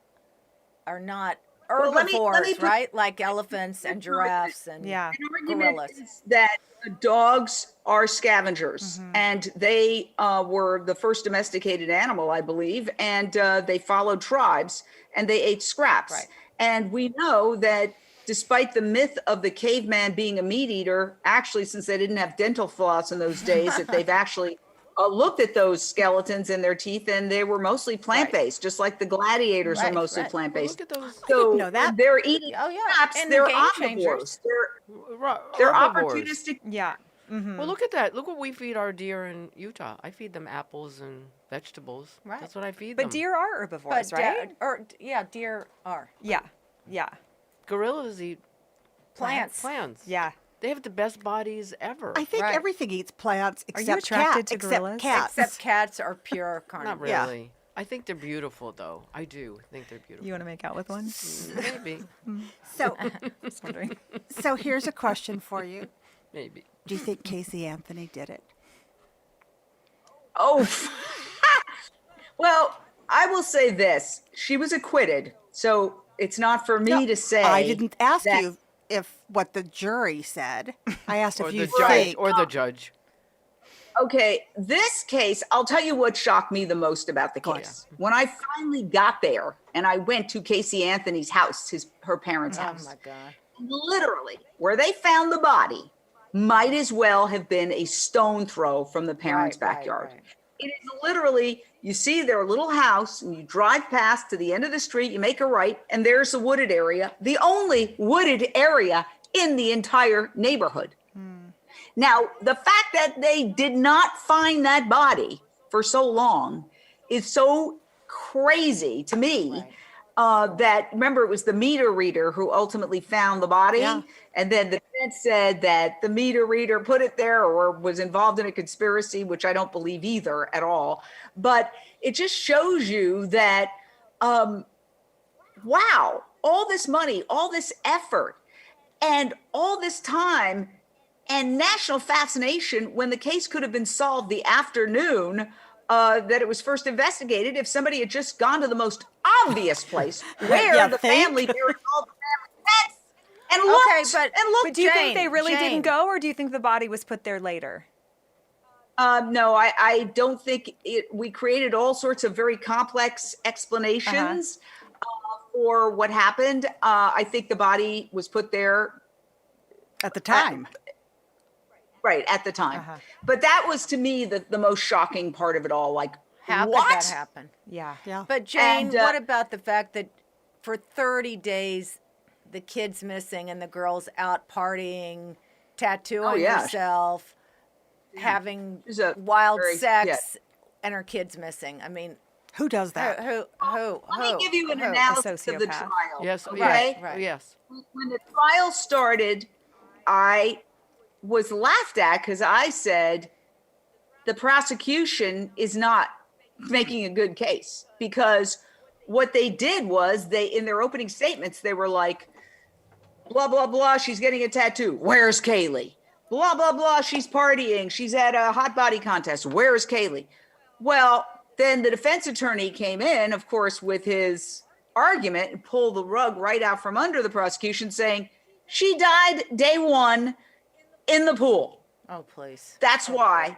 Well, let me herbivores, put- right? Like elephants and giraffes and Yeah. An argument gorillas. is that dogs are scavengers, and they were the first domesticated animal, I believe, and they followed tribes and they ate scraps. Right. And we know that despite the myth of the caveman being a meat eater, actually, since they didn't have dental floss in those days, that they've actually looked at those skeletons and their teeth, and they were mostly plant-based, just like the gladiators are Right, mostly right. plant-based. Look at those So know that. they're eating Oh, yeah, scraps. and the They're game omnivores. changers. They're herbivores. opportunistic. Yeah. Well, look at that. Look what we feed our deer in Utah. I feed them apples and vegetables. Right. That's what I feed But them. deer are herbivores, right? Deer are Yeah. Yeah. Gorillas eat plants. plants. Yeah. They have the best bodies ever. I think Right. everything eats plants Are you except attracted to except gorillas? cats. Except cats are pure carnivores. Not Yeah. really. I think they're beautiful, though. I do think they're beautiful. You want to make out with one? Maybe. So, Just wondering. so here's a question for you. Maybe. Do you think Casey Anthony did it? Oh, well, I will say this: she was acquitted, so it's not for me No, to say. I didn't ask that- you if what the jury said. I asked Or if the you judge. think. Or the judge. Okay, this case, I'll tell you what shocked me the most about the case. When I finally got there and I went to Casey Anthony's house, her parents' Oh house, my God. literally where they found the body might as well have been a stone throw from the parents' Right, right, backyard. right. It is literally, you see their little house and you drive past to the end of the street, you make a right, and there's the wooded area, the only wooded area in the entire neighborhood. Now, the fact that they did not find that body for so long is so crazy to me. That, remember, it was the meter reader who ultimately found the body. Yeah. And then the defense said that the meter reader put it there or was involved in a conspiracy, which I don't believe either at all. But it just shows you that, wow, all this money, all this effort, and all this time and national fascination when the case could have been solved the afternoon that it was first investigated if somebody had just gone to the most obvious place where Yeah, the think? family buried all the family pets and looked and looked. But do you think they Jane, really Jane. didn't go, or do you think the body was put there later? No, I don't think it. We created all sorts of very complex explanations for what happened. I think the body was put there At the time. right at the time. But that was to me the most shocking part of it all. Like, How what? could that happen? Yeah. Yeah. But Jane, And, what about the fact that for 30 days the kid's missing and the girl's out partying, tattooing yeah. herself, having She's a wild very- sex, and her kid's missing? I mean, Who does that? who? Let me give you an who? analysis of the sociopath. trial. Yes. Okay. Yes. Yes. When the trial started, I was laughed at because I said the prosecution is not making a good case, because what they did was they, in their opening statements, they were like, blah, blah, blah, she's getting a tattoo. Where's Kaylee? Blah, blah, blah, she's partying. She's at a hot body contest. Where's Kaylee? Well, then the defense attorney came in, of course, with his argument and pulled the rug right out from under the prosecution, saying she died day one in the pool. Oh, please. That's why.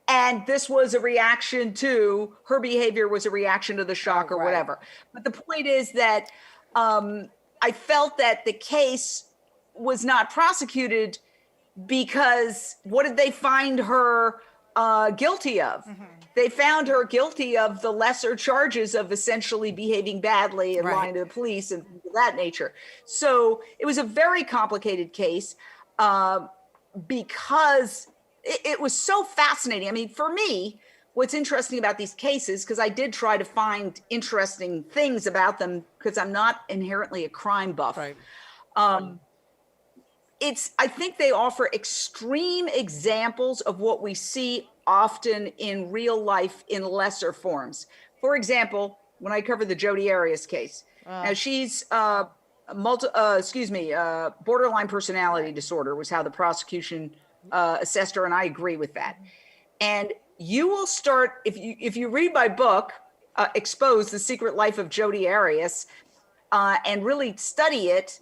And this was a reaction to her behavior, was a reaction to the shock or right. whatever. But the point is that I felt that the case was not prosecuted because what did they find her guilty of? They found her guilty of the lesser charges of essentially behaving badly and Right. lying to the police and things of that nature. So it was a very complicated case because it was so fascinating. I mean, for me, what's interesting about these cases, because I did try to find interesting things about them because I'm not inherently a crime buff. Right. I think they offer extreme examples of what we see often in real life in lesser forms. For example, when I covered the Jodi Arias case, now she's borderline personality disorder was how the prosecution assessed her, and I agree with that. And you will start, if you read my book, Expose: The Secret Life of Jodi Arias, and really study it,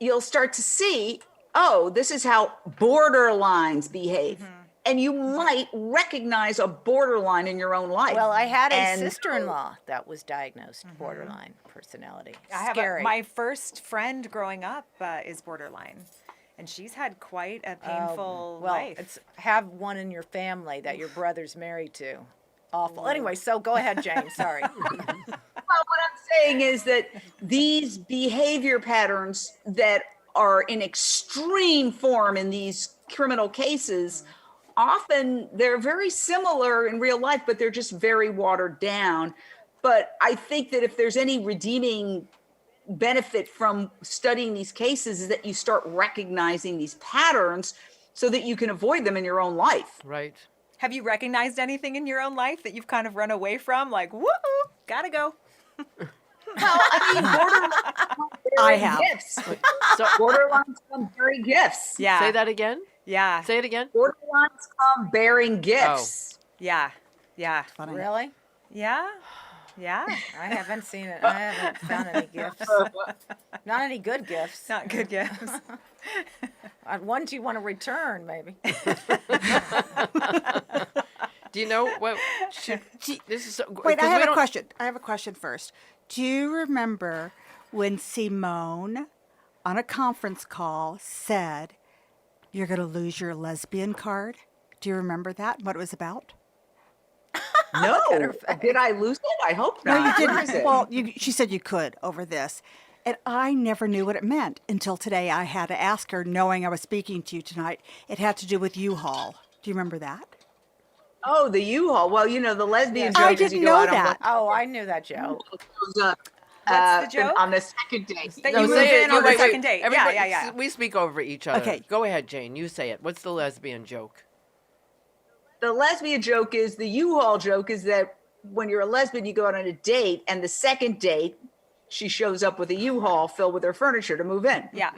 you'll start to see, oh, this is how borderlines behave. And you might recognize a borderline in your own life. Well, I had a And- sister-in-law that was diagnosed borderline personality. I have Scary. my first friend growing up is borderline, And she's had quite a painful Well, life. it's have one in your family that your brother's married to. Awful. Anyway, so go ahead, Jane. Sorry. Well, what I'm saying is that these behavior patterns that are in extreme form in these criminal cases, often they're very similar in real life, but they're just very watered down. But I think that if there's any redeeming benefit from studying these cases is that you start recognizing these patterns so that you can avoid them in your own life. Right. Have you recognized anything in your own life that you've kind of run away from? Like, woo, gotta go. Well, I mean, I borderline have. gifts. So Borderlines come bearing gifts. Yeah. say that again. Yeah. Say it again. Borderlines come bearing gifts. Yeah. Yeah. Really? Yeah. Yeah. I haven't seen it. I haven't found any gifts. Not any good gifts. Not good gifts. Ones you want to return, maybe. Do you know what? This is so, Wait, I 'cause we have a don't- question. I have a question first. Do you remember when Simone on a conference call said, "You're going to lose your lesbian card"? Do you remember that? What it was about? No. Did I lose it? I hope not. No, you Where is didn't. it? Well, she said you could over this. And I never knew what it meant until today. I had to ask her, knowing I was speaking to you tonight. It had to do with U-Haul. Do you remember that? Oh, the U-Haul. Well, you know, the lesbian I joke is didn't you go know out on that. Oh, I knew that joke. shows up, What's the joke? on the second date. That No, you move say it. in You on the wait, second date. Everybody, Yeah. We speak over each other. Okay. Go ahead, Jane. You say it. What's the lesbian joke? The lesbian joke is the U-Haul joke is that when you're a lesbian, you go out on a date, and the second date, she shows up with a U-Haul filled with her furniture to move in. Yeah.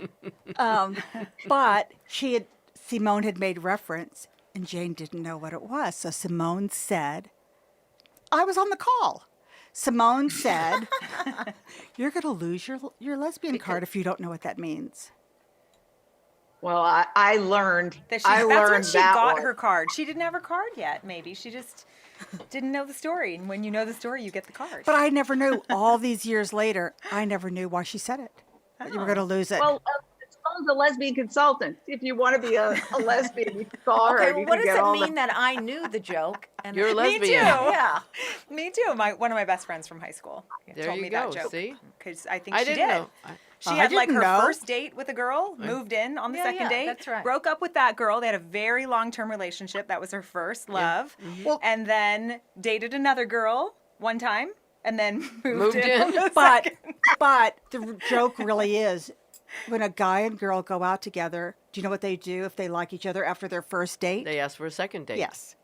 But Simone had made reference, and Jane didn't know what it was. So Simone said, I was on the call. Simone said, "You're going to lose your lesbian card if you don't know what that means." Well, I learned. That's I when learned she that got one. her card. She didn't have her card yet, maybe. She just didn't know the story. And when you know the story, you get the card. But I never knew. All these years later, I never knew why she said it. That you were going to lose it. Well, Simone's a lesbian consultant. If you want to be a lesbian, you can call her. Okay, and well, you what can does get it all mean that I knew the joke? And You're a Me too. lesbian. Yeah. Me too. One of my best friends from high school There told you me go. that joke. See? Because I think I she didn't did. know. She I had like didn't her know. first date with a girl, moved in on the Yeah, second yeah, date, that's right. broke up with that girl. They had a very long-term relationship. That was her first love. And then dated another girl one time and then moved in. on the But second. but the joke really is, when a guy and girl go out together, do you know what they do if they like each other after their first date? They asked for a second date. Yes.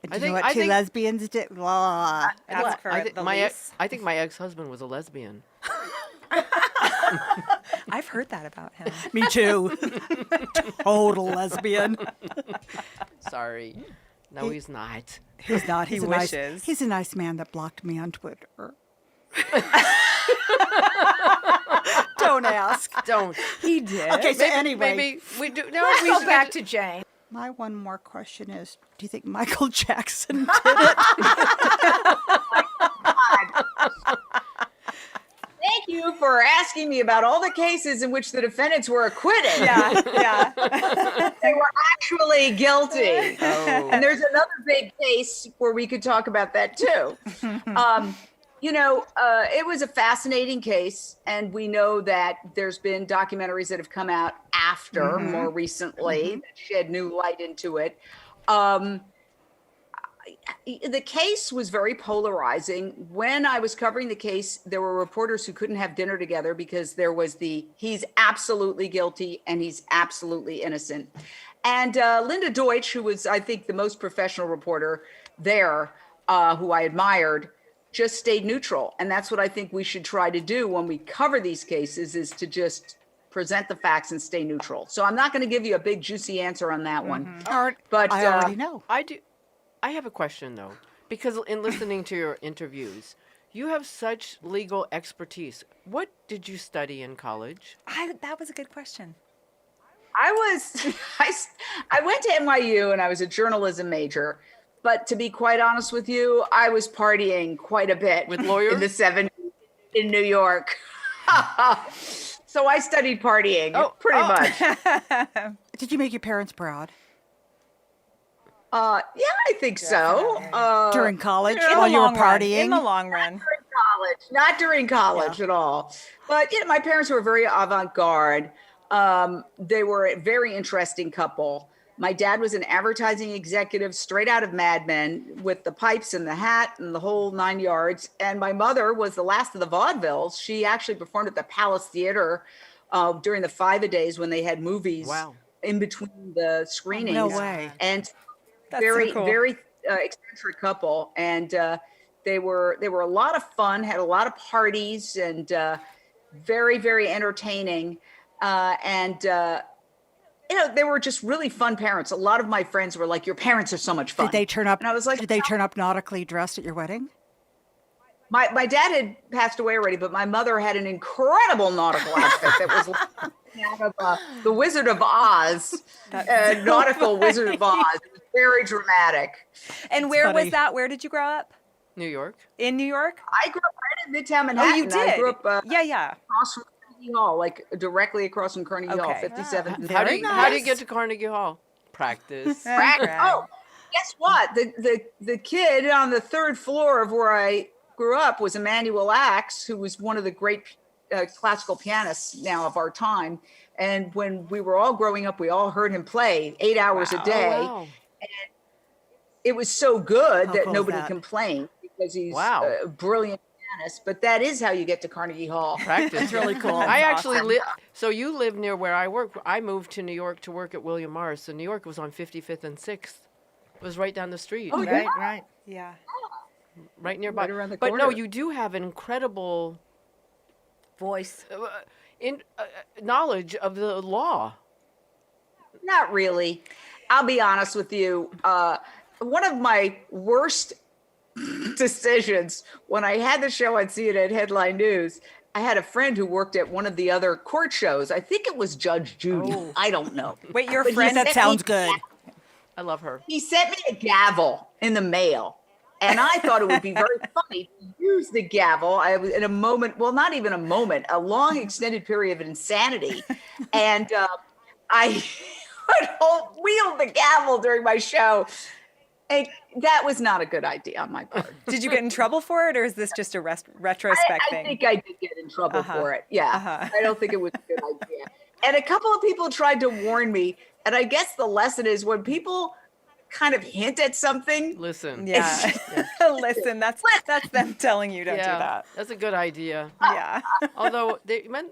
And I do you know think- what I two think- lesbians did? Blah. Ask for I, the my lease. I think my ex-husband was a lesbian. I've heard that about him. Me too. Total lesbian. Sorry. No, he's not. He's not. He He's wishes. He's a nice man that blocked me on Twitter. Don't ask. Don't. He did. Okay, so Maybe, anyway, maybe we do. No, Let's we go should back to Jane. my one more question is, do you think Michael Jackson did it? Thank you for asking me about all the cases in which the defendants were acquitted. Yeah. They were actually guilty. Oh. And there's another big case where we could talk about that too. It was a fascinating case, and we know that there's been documentaries that have come out after more recently that shed new light into it. The case was very polarizing. When I was covering the case, there were reporters who couldn't have dinner together because there was he's absolutely guilty and he's absolutely innocent. And Linda Deutsch, who was, I think, the most professional reporter there, who I admired, just stayed neutral. And that's what I think we should try to do when we cover these cases, is to just present the facts and stay neutral. So I'm not going to give you a big juicy answer on that one. But I already know. I do. I have a question though, because in listening to your interviews, you have such legal expertise. What did you study in college? That was a good question. I went to NYU and I was a journalism major, but to be quite honest with you, I was partying quite a bit With lawyers? in the 70s in New York. So I studied partying, pretty much. Did you make your parents proud Yeah, I think so. during college In while the you were long run, partying? in the long run. Not during college at all. But my parents were very avant-garde. They were a very interesting couple. My dad was an advertising executive straight out of Mad Men with the pipes and the hat and the whole 9 yards. And my mother was the last of the vaudevilles. She actually performed at the Palace Theater during the Five-A-Days when they had movies Wow. in between the screenings. No way. And That's very, so cool. very eccentric couple. And they were a lot of fun, had a lot of parties, and very, very entertaining. They were just really fun parents. A lot of my friends were like, "Your parents are so much fun." Did they turn up? And I was like, did they turn up nautically dressed at your wedding? My dad had passed away already, but my mother had an incredible nautical outfit that was like out of the Wizard of Oz, nautical Wizard of Oz. It was very dramatic. And where funny. was that? Where did you grow up? New York. In New York? I grew up right in Midtown Manhattan. Oh, you did? I grew up Yeah. across from Carnegie Hall, like directly across from Carnegie Hall, Okay. 57th. How do Very you how do you nice. get to Carnegie Hall? Practice. Oh, guess what? The kid on the third floor of where I grew up was Emmanuel Axe, who was one of the great classical pianists now of our time. And when we were all growing up, we all heard him play 8 hours a day. Oh, wow. It was so good How that cool is nobody that? complained because he's Wow. a brilliant pianist. But that is how you get to Carnegie Hall. Practice. That's really cool. I That's actually live. So you live near where I work. I moved to New York to work at William Morris. So New York was on 55th and 6th. It was right down the street. Oh, Right, right. Yeah. Right nearby. Right around the But no, corner. you do have an incredible Voice. knowledge of the law. Not really. I'll be honest with you. One of my worst decisions when I had the show on CNN Headline News, I had a friend who worked at one of the other court shows. I think it was Judge Judy. I don't know. Wait, your But he friend? said- That sounds good. I love her. He sent me a gavel in the mail. And I thought it would be very funny to use the gavel. I was in a moment, well, not even a moment, a long extended period of insanity. And I would wield the gavel during my show. And that was not a good idea on my part. Did you get in trouble for it, or is this just a retrospect I thing? think I did get in trouble for it. Yeah. Uh-huh. I don't think it was a good idea. And a couple of people tried to warn me. And I guess the lesson is when people kind of hint at something, Listen. Yeah. Listen, that's them telling you don't do that. That's a good idea. Yeah. Although,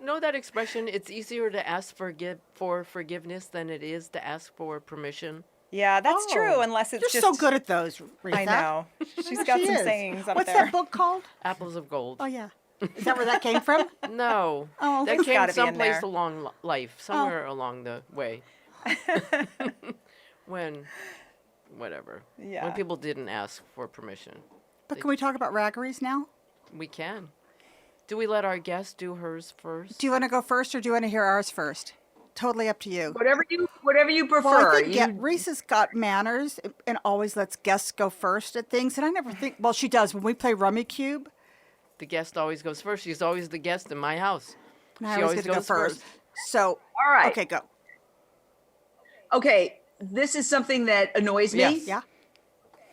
know that expression, it's easier to ask for forgiveness than it is to ask for permission. Yeah, that's true, unless it's You're just so good at those, Risa. I know. She's got She some is. sayings up What's there. that book called? Apples of gold. Oh, yeah. Is that where that came from? No. Oh, that it's came gotta be in someplace there. along life, somewhere along the way. Whatever. Yeah. When people didn't ask for permission. But can we talk about raggeries now? We can. Do we let our guest do hers first? Do you want to go first or do you want to hear ours first? Totally up to you. whatever you prefer. Well, I think You- Risa's got manners and always lets guests go first at things. And I never think, well, she does. When we play Rummy Cube, The guest always goes first. She's always the guest in my house. and I She always always get to go goes first. first. So, All right. okay, go. Okay, this is something that annoys me. Yes. Yeah.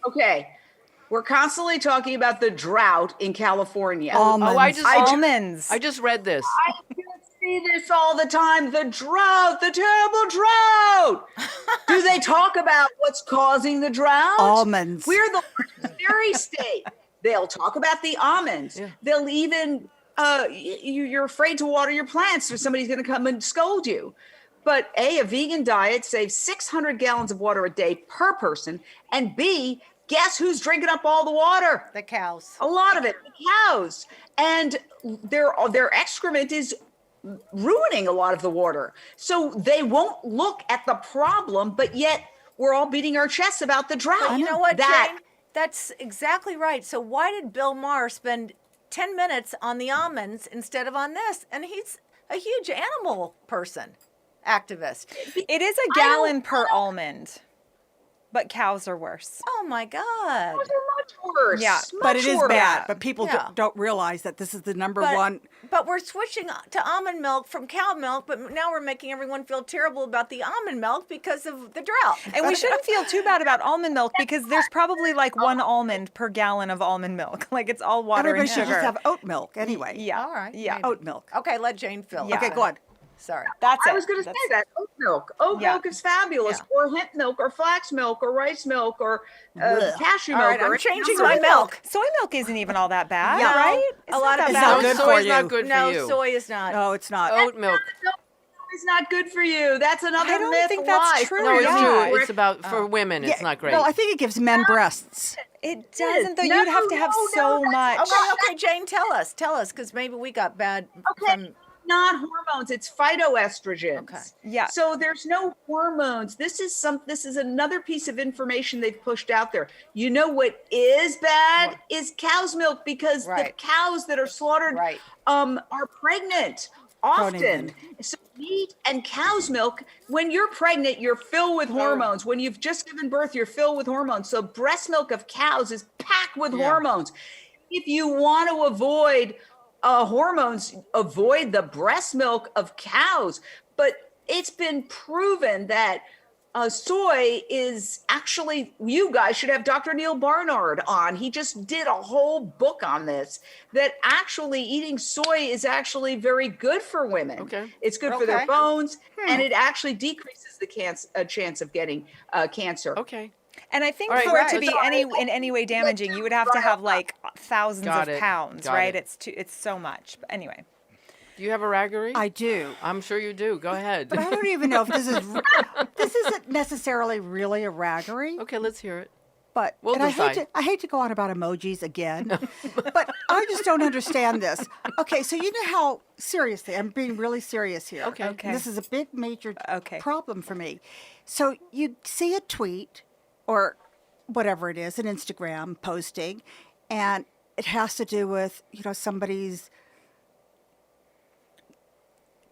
Okay. We're constantly talking about the drought in California. Almonds. Almonds. I just read this. I see this all the time. The drought, the terrible drought. Do they talk about what's causing the drought? Almonds. We're the largest dairy state. They'll talk about the almonds. Yeah. They'll even, you're afraid to water your plants or somebody's going to come and scold you. But A, a vegan diet saves 600 gallons of water a day per person. And B, guess who's drinking up all the water? The cows. A lot of it, the cows. And their excrement is ruining a lot of the water. So they won't look at the problem, but yet we're all beating our chests about the drought. But you know what, That- Jane? That's exactly right. So why did Bill Maher spend 10 minutes on the almonds instead of on this? And he's a huge animal person, activist. It is a gallon per almond, but cows are worse. Oh my God. Those are much worse. Yeah, But much it is worse. bad. But people Yeah. don't realize that this is the number But, one. but we're switching to almond milk from cow milk, but now we're making everyone feel terrible about the almond milk because of the drought. And we shouldn't feel too bad about almond milk because there's probably like 1 almond per gallon of almond milk. Like it's all water Everybody and should sugar. just have oat milk anyway. Yeah. All right. Yeah. maybe. Oat milk. Okay, let Jane fill. Yeah. Okay, go on. Sorry. That's it. I was going to say That's- that oat milk. Oat Yeah. milk is fabulous, Yeah. or hemp milk, or flax milk, or rice milk, or cashew All milk. right, or I'm changing Soy my milk. Soy milk isn't even all that bad, Yeah. right? A lot of that It's bad. not good soy for is not you. good for No, you. soy is not. No, it's not. Oat milk. No, it's not good for you. That's another I don't myth. think that's lie. true. No, it's Yeah. true. It's about for women. It's not great. No, I think it gives men breasts. It doesn't though. No, You'd have to have no, so no, much. Okay, Jane, tell us, because maybe we got bad Okay, from. not hormones. It's phytoestrogens. Okay. Yeah. So there's no hormones. This is another piece of information they've pushed out there. You know what is bad is cow's milk because the Right. cows that are slaughtered Right. are pregnant often. even. So meat and cow's milk, when you're pregnant, you're filled with hormones. When you've just given birth, you're filled with hormones. So breast milk of cows is packed with hormones. If you want to avoid hormones, avoid the breast milk of cows. But it's been proven that soy is actually, you guys should have Dr. Neil Barnard on. He just did a whole book on this, that actually eating soy is actually very good for women. Okay. It's good for their Okay. bones, and it actually decreases the chance of getting cancer. Okay. And I think All right, for it right. to be in any way damaging, you would have to have like thousands Got of it. pounds, Got right? it. It's so much. But anyway. Do you have a raggery? I do. I'm sure you do. Go ahead. But I don't even know if this isn't necessarily really a raggery. Okay, let's hear it. But We'll and decide. I hate to go on about emojis again, but I just don't understand this. Okay, so you know how seriously I'm being really serious here. Okay. Okay. This is a big major Okay. problem for me. So you see a tweet or whatever it is, an Instagram posting, and it has to do with, somebody's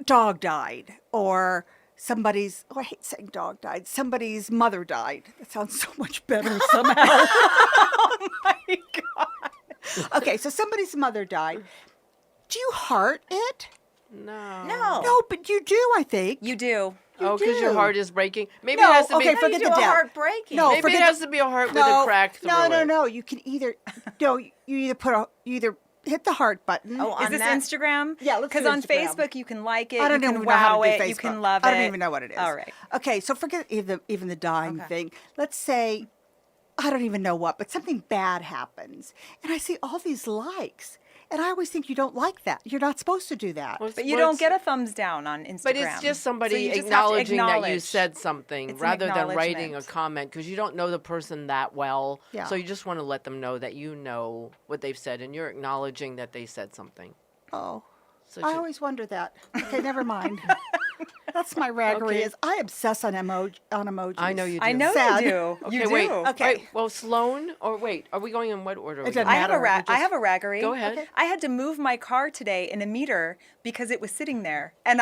dog died or somebody's, I hate saying dog died, somebody's mother died. That sounds so much better somehow. Oh my God. Okay, so somebody's mother died. Do you heart it? No. No. No, but you do, I think. You do. Oh, because your do. heart is breaking. Maybe No, it has to okay, be. forget do the a death. heartbreaking. No, Maybe forget it has to be a heart with a crack through no, it. no. You can either you either hit the heart button. Oh, Is on this that- Instagram? Yeah, let's do Because on Instagram. Facebook you can like it, I don't you even can know how wow to do it, Facebook. you can love it. I don't even know what it is. All right. Okay, so forget even the dying Okay. thing. Let's say I don't even know what, but something bad happens, and I see all these likes, and I always think you don't like that. You're not supposed to do that. Well, But you well, don't it's- get a thumbs down on Instagram. But it's just So somebody you just have to acknowledging that you acknowledge. said something It's an rather than writing a acknowledgement. comment because you don't know the person that well. Yeah. So you just want to let them know that you know what they've said and you're acknowledging that they said something. Oh, So I ju- always wonder that. Okay, never mind. That's my raggery. Okay. Is I obsess on emojis. I know you do. I know Sad. you do. Okay, You do. wait. Okay. Wait, well, Sloan, or wait, are we going in what order? are we It doesn't going? I have a matter. I have a raggery. Go ahead. Okay. I had to move my car today in a meter because it was sitting there, and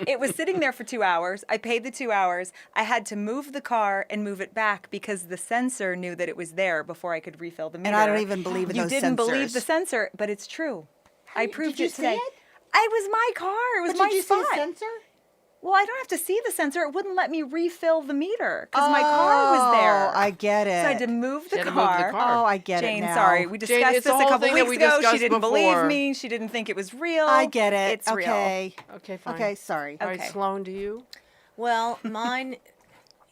it was sitting there for 2 hours. I paid the 2 hours. I had to move the car and move it back because the sensor knew that it was there before I could refill the meter. And I don't even believe in you those didn't believe the sensors. sensor, but it's true. I proved did you it today. see it? It was my car. It was But my did you spot. see a sensor? Well, I don't have to see the sensor. It wouldn't let me refill the meter because my car was there. Oh, I get it. So I had to move the had to move the car. car. Oh, I get Jane, it now. sorry. We Jane, discussed it's the this a whole couple thing that weeks we ago. She discussed didn't believe before. me. She didn't think it was real. I get it. It's real. Okay. Okay, fine. Okay, sorry. All right, Okay. Sloan, do you? Well, mine,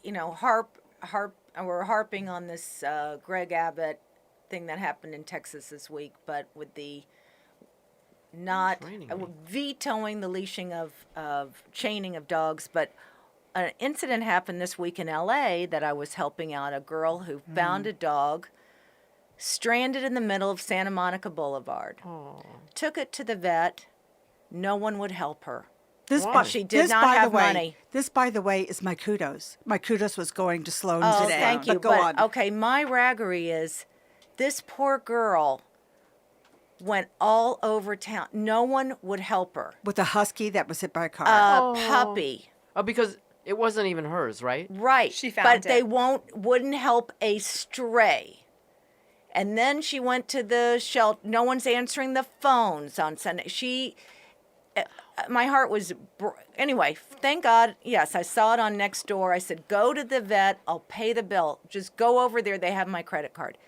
we're harping on this Greg Abbott thing that happened in Texas this week, but with the not It's raining. vetoing the leashing of chaining of dogs, but an incident happened this week in LA that I was helping out a girl who found a dog stranded in the middle of Santa Monica Boulevard. Took it to the vet. No one would help her. This, Why? by, She did this, not by have the way, money. This, by the way, is my kudos. My kudos was going to Sloan Oh, today. thank you. But go on. Okay, my raggery is this poor girl went all over town. No one would help her. With a husky that was hit by a car. A puppy. Oh, because it wasn't even hers, right? Right. She but found they it. wouldn't help a stray. And then she went to the shelter. No one's answering the phones on Sunday. My heart was, anyway, thank God. Yes, I saw it on Nextdoor. I said, go to the vet. I'll pay the bill. Just go over there. They have my credit card.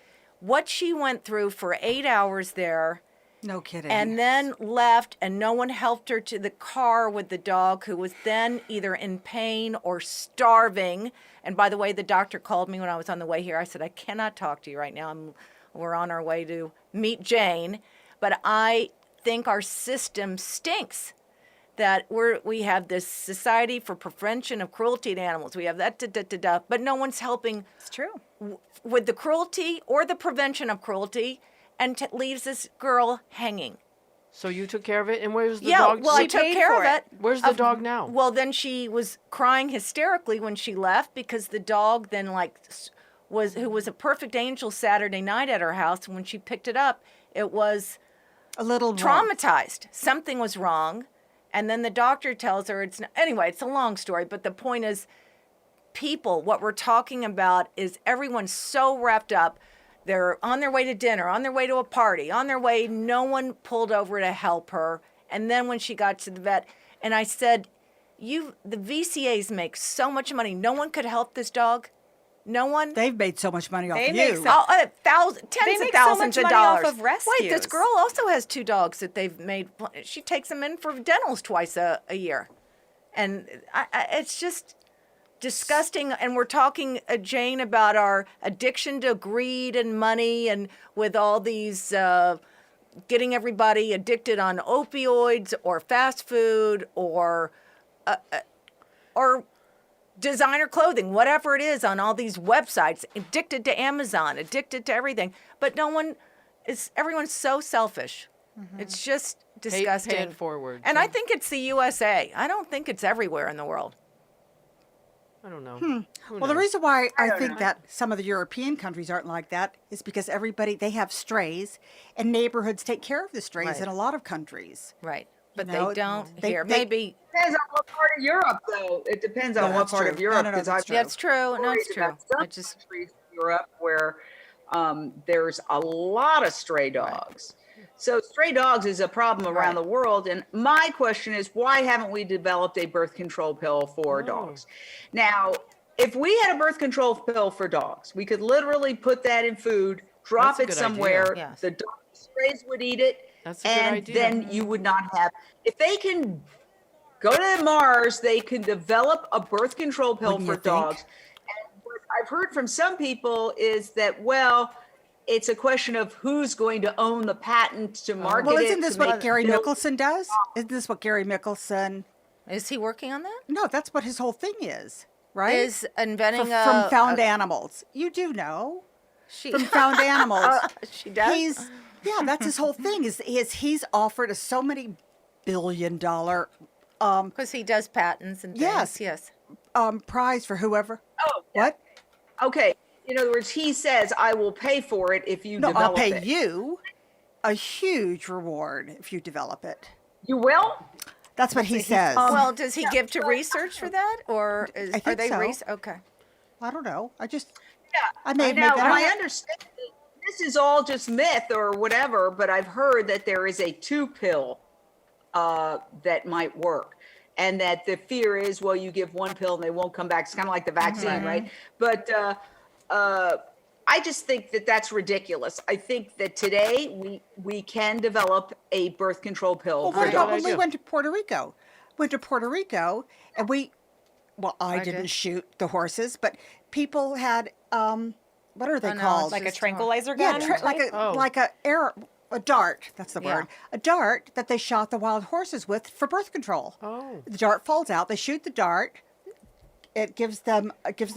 What she went through for 8 hours there. No kidding. And then left, and no one helped her to the car with the dog, who was then either in pain or starving. And by the way, the doctor called me when I was on the way here. I said, I cannot talk to you right now. We're on our way to meet Jane. But I think our system stinks. That we have this Society for Prevention of Cruelty to Animals. We have that, but no one's helping. It's true. With the cruelty or the prevention of cruelty, and leaves this girl hanging. So you took care of it, and where's the dog? Yeah, well, I took care of it. Where's the dog now? Well, then she was crying hysterically when she left because the dog then who was a perfect angel Saturday night at her house. When she picked it up, it was a little wrong. traumatized. Something was wrong. And then the doctor tells her anyway, it's a long story, but the point is what we're talking about is everyone's so wrapped up. They're on their way to dinner, on their way to a party, on their way. No one pulled over to help her. And then when she got to the vet, and I said, the VCAs make so much money. No one could help this dog. No one. They've made so much money off They you. make so- Tens make of so thousands much of money off dollars. of Wait, this rescues. girl also has 2 dogs that they've made. She takes them in for dentals twice a year, and it's just disgusting. And we're talking, Jane, about our addiction to greed and money, and with all these getting everybody addicted on opioids or fast food or designer clothing, whatever it is, on all these websites, addicted to Amazon, addicted to everything. But everyone's so selfish. It's just disgusting. Pay it forward. And I think it's the USA. I don't think it's everywhere in the world. I don't know. Who Well, the knows? reason why I think that some of the European countries aren't like that is because they have strays, and neighborhoods take care of the strays Right. in a lot of countries. Right. But know, they don't they- here. they- Maybe Depends on what part of Europe, though. It depends on No, what that's part true. of Europe. No, 'cause that's I've true. that's true. No, it's worried true. about some I just countries in Europe where there's a lot of stray dogs. So stray dogs is a problem around Right. the world. And my question is, why haven't we developed a birth control pill for dogs? Now, if we had a birth control pill for dogs, we could literally put that in food, drop That's a it good somewhere. idea. Yes. The dog strays would eat it. That's a good and idea. then you would not have, if they can go to Mars, they can develop a birth control pill Wouldn't for you think? dogs. And what I've heard from some people is that, well, it's a question of who's going to own the patent to market Well, it. isn't this to what make Gary pills. Mickelson does? Isn't this what Gary Mickelson? is he working on that? No, that's what his whole thing is, right? Is inventing from found animals. You do know she from found animals. she does. Yeah, that's his whole thing. Is he's offered us so many $billion Because he does patents and things. Yes. Yes. prize for whoever. Oh, What? okay. In other words, he says, I will pay for it if you No, develop I'll pay it. you a huge reward if you develop it. You will? That's what he says. Well, does he give to research for that, or I are think they so. Okay. I don't know. I Yeah. may have made now, that I up. understand this is all just myth or whatever, but I've heard that there is a 2 pill that might work. And that the fear is, well, you give 1 pill and they won't come back. It's kind of like the vaccine, right? But I just think that that's ridiculous. I think that today we can develop a birth control pill Well, for what about dogs. when we went to Puerto Rico? And I didn't did. shoot the horses, but people had what are they no, called? it's Like a Just tranquilizer Yeah, gun? like a arrow, a dart. That's the Yeah. word. A dart that they shot the wild horses with for birth control. Oh. The dart falls out. They shoot the dart. It gives the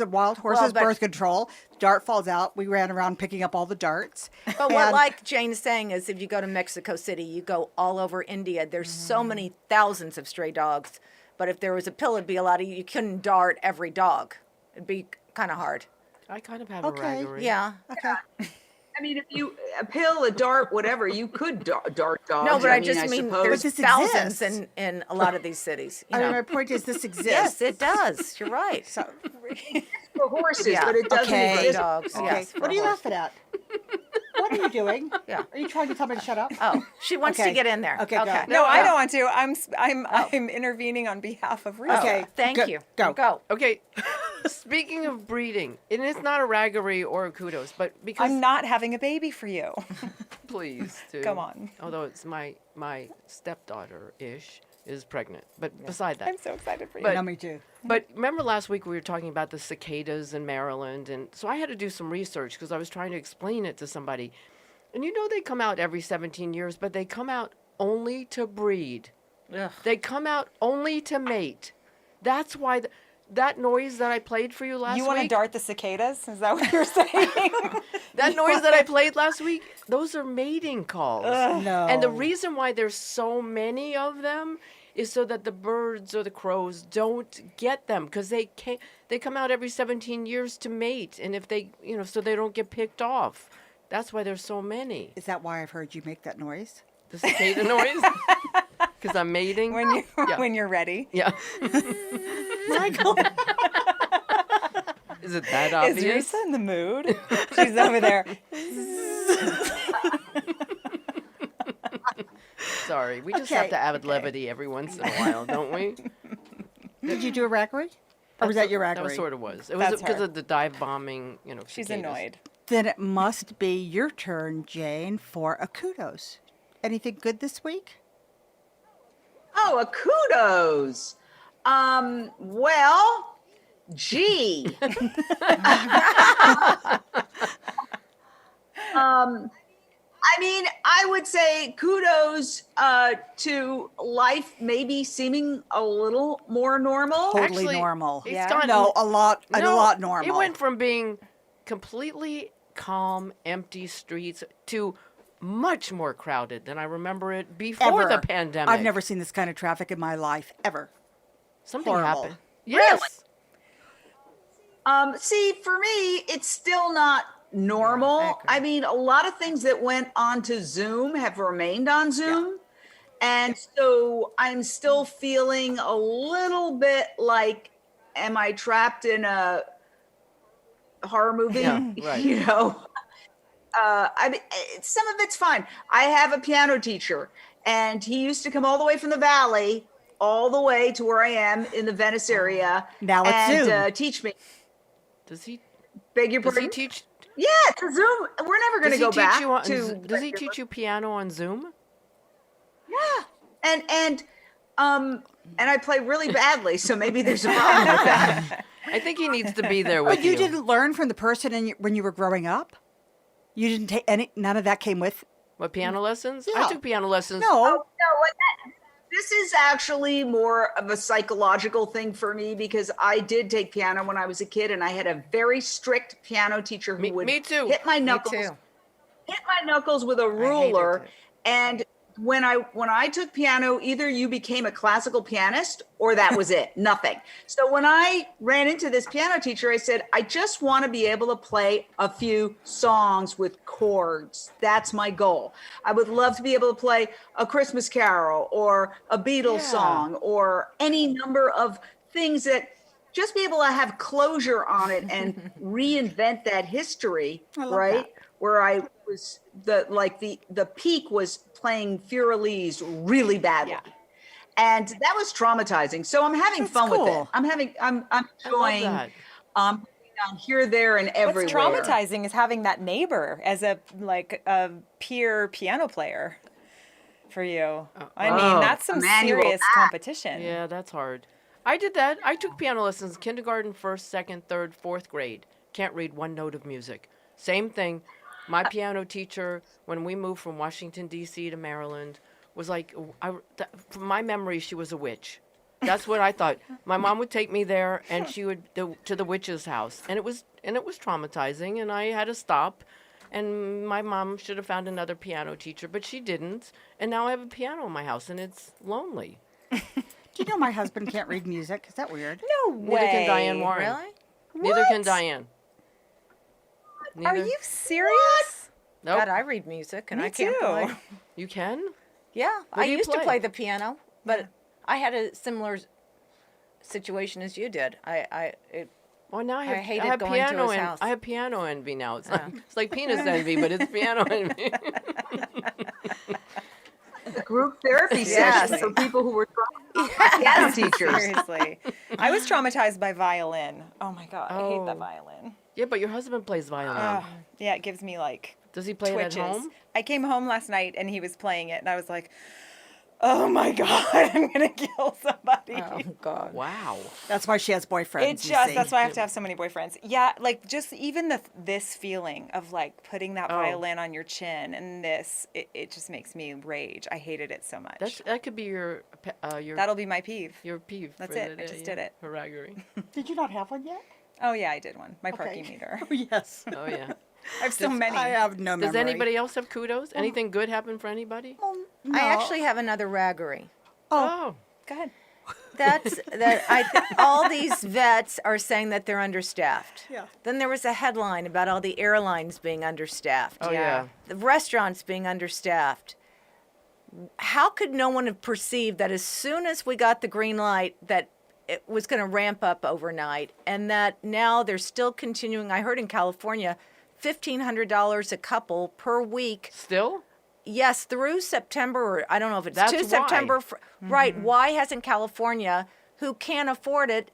wild horses but- birth control. The dart falls out. We ran around picking up all the darts. But what, And- like Jane's saying, is if you go to Mexico City, you go all over India. There's so many thousands of stray dogs. But if there was a pill, it'd be a lot of you couldn't dart every dog. It'd be kind of hard. I kind of have Okay. a raggery. Yeah. Okay. I mean, if you a pill, a dart, whatever, you could dart dogs. No, but I just mean suppose. there's this thousands exists. in a lot of these cities. You I mean, know. my point is this exists. Yes, it does. You're right. for horses, Yeah. but it doesn't Okay. exist. Dogs. Okay. Yes. What for are you horse. laughing at? What are you doing? Yeah. Are you trying to tell me to shut up? Oh, she wants Okay. to get in there. Okay, go. No, I don't want to. I'm intervening on behalf of Risa. Okay. Thank Go- you. go. Go. Okay, speaking of breeding, and it's not a raggery or a kudos, but because I'm not having a baby for you. please do. Come on. Although it's my stepdaughter-ish is pregnant, but beside that. I'm so excited for you. But- No, me too. But remember last week we were talking about the cicadas in Maryland, and so I had to do some research because I was trying to explain it to somebody. And you know they come out every 17 years, but they come out only to breed. Ugh. They come out only to mate. That's why that noise that I played for you last You week. want to dart the cicadas? Is that what you're saying? That noise that I played last week, those are mating calls. No. And the reason why there's so many of them is so that the birds or the crows don't get them because they come out every 17 years to mate, and if they, so they don't get picked off. That's why there's so many. Is that why I've heard you make that noise? The cicada noise? Because I'm mating. when you're ready. Yeah. Michael. Is it that Is obvious? Risa in the mood? She's over there. Sorry, we just have Okay, to add levity every once in a while, don't we? Did you do a raggery? Or was that your That raggery? sort of was. It was That's because her. of the dive bombing, She's cicadas. annoyed. Then it must be your turn, Jane, for a kudos. Anything good this week? Oh, a kudos. Well, gee. I mean, I would say kudos to life maybe seeming a little more normal. Totally Actually, normal. it's Yeah. gotten- No, a lot No, normal. It went from being completely calm, empty streets to much more crowded than I remember it before Ever. the pandemic. I've never seen this kind of traffic in my life, ever. Something horrible. happened. Yes. See, for me, it's still not normal. I agree. I mean, a lot of things that went onto Zoom have remained on Zoom. And so I'm still feeling a little bit like, am I trapped in a horror movie? Yeah, right. You know? I mean, some of it's fine. I have a piano teacher, and he used to come all the way from the valley, all the way to where I am in the Venice area, Now it's and Zoom. Teach me. Does he Beg your does he pardon? teach Yeah, to Zoom. We're never going does to he go teach back you on to. does he teach you piano on Zoom? Yeah, and I play really badly, so maybe there's a problem with that. I think he needs to be there with But you didn't learn from the person when you were growing up? You didn't take any, none of that came with? What, piano lessons? Yeah. I took piano lessons. No. No, this is actually more of a psychological thing for me because I did take piano when I was a kid, and I had a very strict piano teacher who would me too. hit my Me knuckles, too. hit my knuckles with a ruler. And when I took piano, either you became a classical pianist or that was it, nothing. So when I ran into this piano teacher, I said, I just want to be able to play a few songs with chords. That's my goal. I would love to be able to play a Christmas Carol or a Beatles song or any number of things that just be able to have closure on it and reinvent that history, right? that. Where I was the peak was playing Furelise really badly. Yeah. And that was traumatizing. So I'm having That's fun with it. cool. I'm enjoying that. down here, there, and everywhere. What's traumatizing is having that neighbor as a peer piano player for you. I mean, that's some Emmanuel, serious competition. Yeah, that's hard. I did that. I took piano lessons kindergarten, first, second, third, fourth grade. Can't read one note of music. Same thing. My piano teacher, when we moved from Washington, D.C. to Maryland, was like, from my memory, she was a witch. That's what I thought. My mom would take me there, and she would to the witch's house, and it was traumatizing, and I had to stop. And my mom should have found another piano teacher, but she didn't. And now I have a piano in my house, and it's lonely. Do you know my husband can't read music? Is that weird? No way. Neither can Diane Warren. Really? Neither can What? Diane. Are Neither. you serious? Nope. God, I read music and Me I can't too. play. You can? Yeah, What I do you used to play? play the piano, but I had a similar situation as you did. Well, now I hated have going to piano his house. I have piano envy now. It's like penis envy, but it's piano envy. Group therapy Yes. session for people who were piano teachers. Seriously. I was traumatized by violin. Oh my God, I hate that Oh. violin. Yeah, but your husband plays violin. Yeah, it gives me like Does he play twitches. it at home? I came home last night and he was playing it and I was like, oh my God, I'm going to kill somebody. Oh God. Wow. That's why she has boyfriends. It you just, see. that's why I have to have so many boyfriends. Yeah, like just even this feeling of like putting that violin on your chin and it just makes me rage. I hated it so much. That could be your That'll be my peeve. your peeve. That's for it. the I day, just did it. For raggery. Did you not have one yet? Oh yeah, I did one. My parking meter. Oh, yes. Oh yeah. I have so many. I have no memory. Does anybody else have kudos? Anything good happen for anybody? No. I actually have another raggery. Oh. Go ahead. All these vets are saying that they're understaffed. Yeah. Then there was a headline about all the airlines being understaffed. Oh yeah. The restaurants being understaffed. How could no one have perceived that as soon as we got the green light that it was going to ramp up overnight, and that now they're still continuing? I heard in California, $1,500 a couple per week. Still? Yes, through September, or I don't know if it's That's to why. September. Right. Why hasn't California, who can't afford it,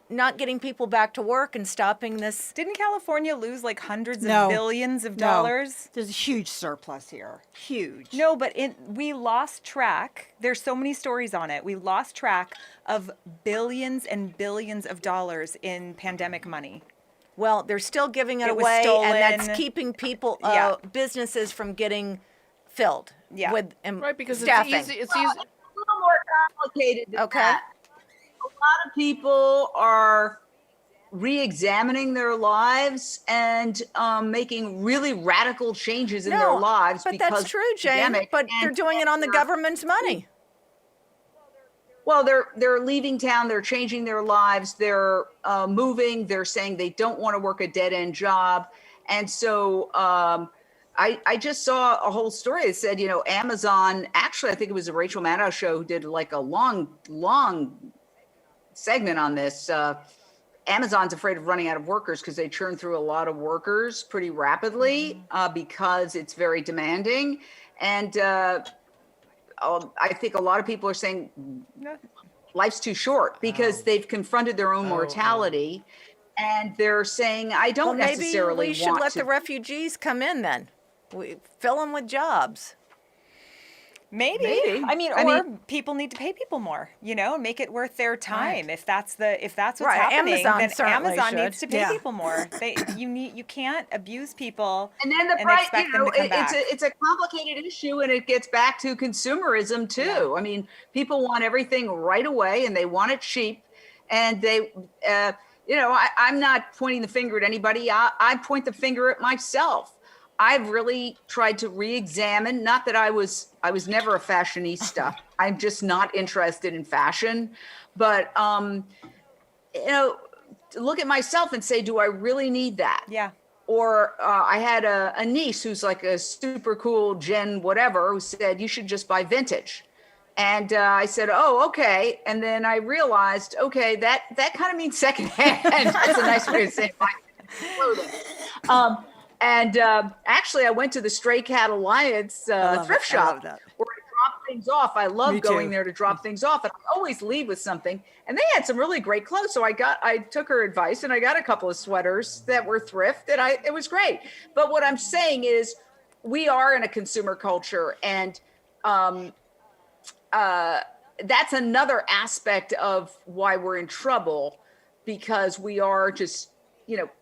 not getting people back to work and stopping this? Didn't California lose like hundreds No. of billions of No. dollars? There's a huge surplus here. Huge. No, but we lost track. There's so many stories on it. We lost track of billions and billions of dollars in pandemic money. Well, they're still giving it It was away, and that's stolen. keeping people, Yeah. businesses from getting filled Yeah. with Right, because staffing. it's easy. It's easy. It's a little more complicated than Okay. that. A lot of people are re-examining their lives and making really radical changes in their lives. but because that's of true, the Jane. pandemic. But they're And doing it on the government's money. Well, they're leaving town. They're changing their lives. They're moving. They're saying they don't want to work a dead end job, and so I just saw a whole story that said, Amazon. Actually, I think it was a Rachel Maddow show who did like a long segment on this. Amazon's afraid of running out of workers because they churn through a lot of workers pretty rapidly because it's very demanding, and I think a lot of people are saying life's too short because they've confronted their own mortality, and they're saying, I don't Well, maybe necessarily we should want let to. the refugees come in then. We fill them with jobs. Maybe. I mean, people need to pay people more, make it worth their time. If that's what's Right, happening, Amazon then certainly Amazon should. needs to pay Yeah. people more. You can't abuse people And then the price, expect them to come back. it's a complicated issue, and it gets back to consumerism too. Yeah. I mean, people want everything right away, and they want it cheap, and they, I'm not pointing the finger at anybody. I point the finger at myself. I've really tried to re-examine, not that I was never a fashionista. I'm just not interested in fashion, but, look at myself and say, do I really need that? Yeah. Or I had a niece who's like a super cool Jen whatever who said, you should just buy vintage. And I said, oh, okay. And then I realized, okay, that kind of means secondhand. That's a nice way to say buy clothing. And actually, I went to the Stray Cat Alliance love thrift it. I love shop that. where I drop things off. I love Me going too. there to drop things off, and I always leave with something. And they had some really great clothes, so I took her advice, and I got a couple of sweaters that were thrift, and it was great. But what I'm saying is, we are in a consumer culture, and that's another aspect of why we're in trouble, because we are just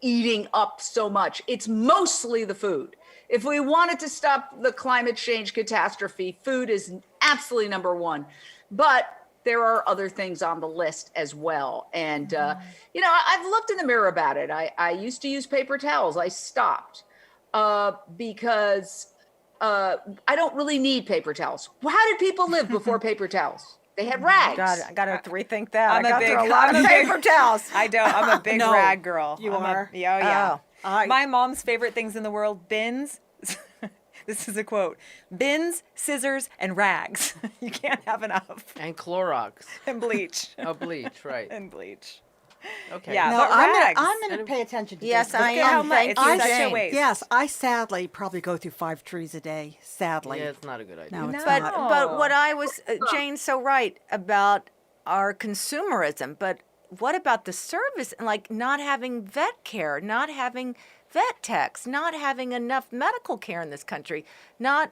eating up so much. It's mostly the food. If we wanted to stop the climate change catastrophe, food is absolutely number one. But there are other things on the list as well. And, I've looked in the mirror about it. I used to use paper towels. I stopped because I don't really need paper towels. Well, how did people live before paper towels? They had rags. God, I got to rethink that. I'm I a got big- through a lot I'm of a big- paper towels. I'm a big No, rag girl. you I'm are? Yeah. Oh. My mom's favorite things in the world: bins. This is a quote: bins, scissors, and rags. You can't have enough. And Clorox. And bleach. Oh, bleach, right. And bleach. Okay. Yeah, No, but I'm rags. going to pay attention to Yes, this. I Look at how am. much- Thank it's you, such a Jane. waste. Yes, I sadly probably go through 5 trees a day. Sadly. Yeah, it's not a good idea. No, it's No. not. But what I was, Jane's so right about our consumerism. But what about the service? Like not having vet care, not having vet techs, not having enough medical care in this country, not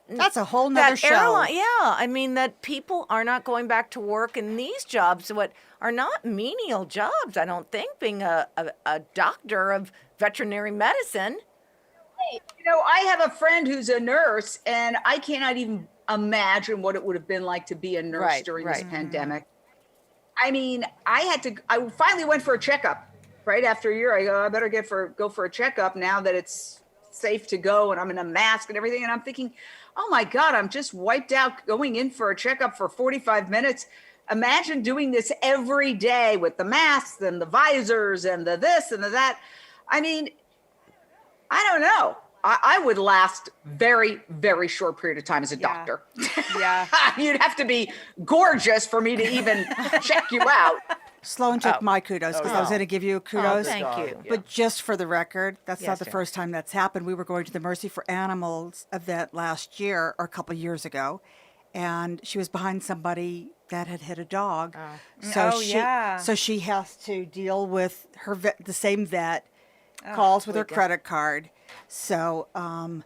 That's a whole nother that show. airline. Yeah, I mean that people are not going back to work in these jobs. What are not menial jobs? I don't think being a doctor of veterinary medicine. You know, I have a friend who's a nurse, and I cannot even imagine what it would have been like to be a nurse Right, during right. this pandemic. I mean, I finally went for a checkup right after a year. I go, I better go for a checkup now that it's safe to go and I'm in a mask and everything. And I'm thinking, oh my God, I'm just wiped out going in for a checkup for 45 minutes. Imagine doing this every day with the masks and the visors and the this and the that. I mean, I don't know. I would last very, very short period of time as a doctor. Yeah. You'd have to be gorgeous for me to even check you out. Sloan took my kudos because I was going to give you kudos. thank dog, you. yeah. But just for the record, that's not Yes, the Jen. first time that's happened. We were going to the Mercy for Animals event last year or a couple of years ago, and she was behind somebody that had hit a dog. Oh, yeah. So she has to deal with her the same vet calls with her credit card. So And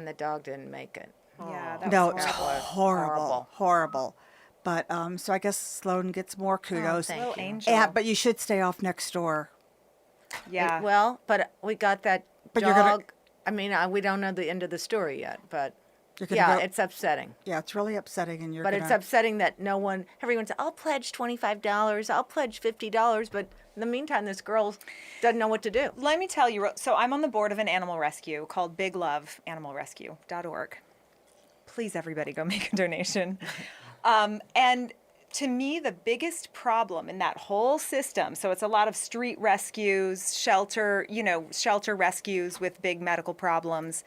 the dog didn't make it. Yeah, that no, was it's horrible. horrible. But so I guess Sloan gets more kudos. thank Little you. angel. Yeah, but you should stay off next door. Yeah. Well, but we got that But dog. you're gonna- I mean, we don't know the end of the story yet, but You're gonna yeah, go- it's upsetting. Yeah, it's really upsetting, and you're. But gonna, it's upsetting that everyone says, I'll pledge $25, I'll pledge $50, but in the meantime, this girl doesn't know what to do. Let me tell you, so I'm on the board of an animal rescue called BigLoveAnimalRescue.org. Please, everybody, go make a donation. And to me, the biggest problem in that whole system, so it's a lot of street rescues, shelter rescues with big medical problems.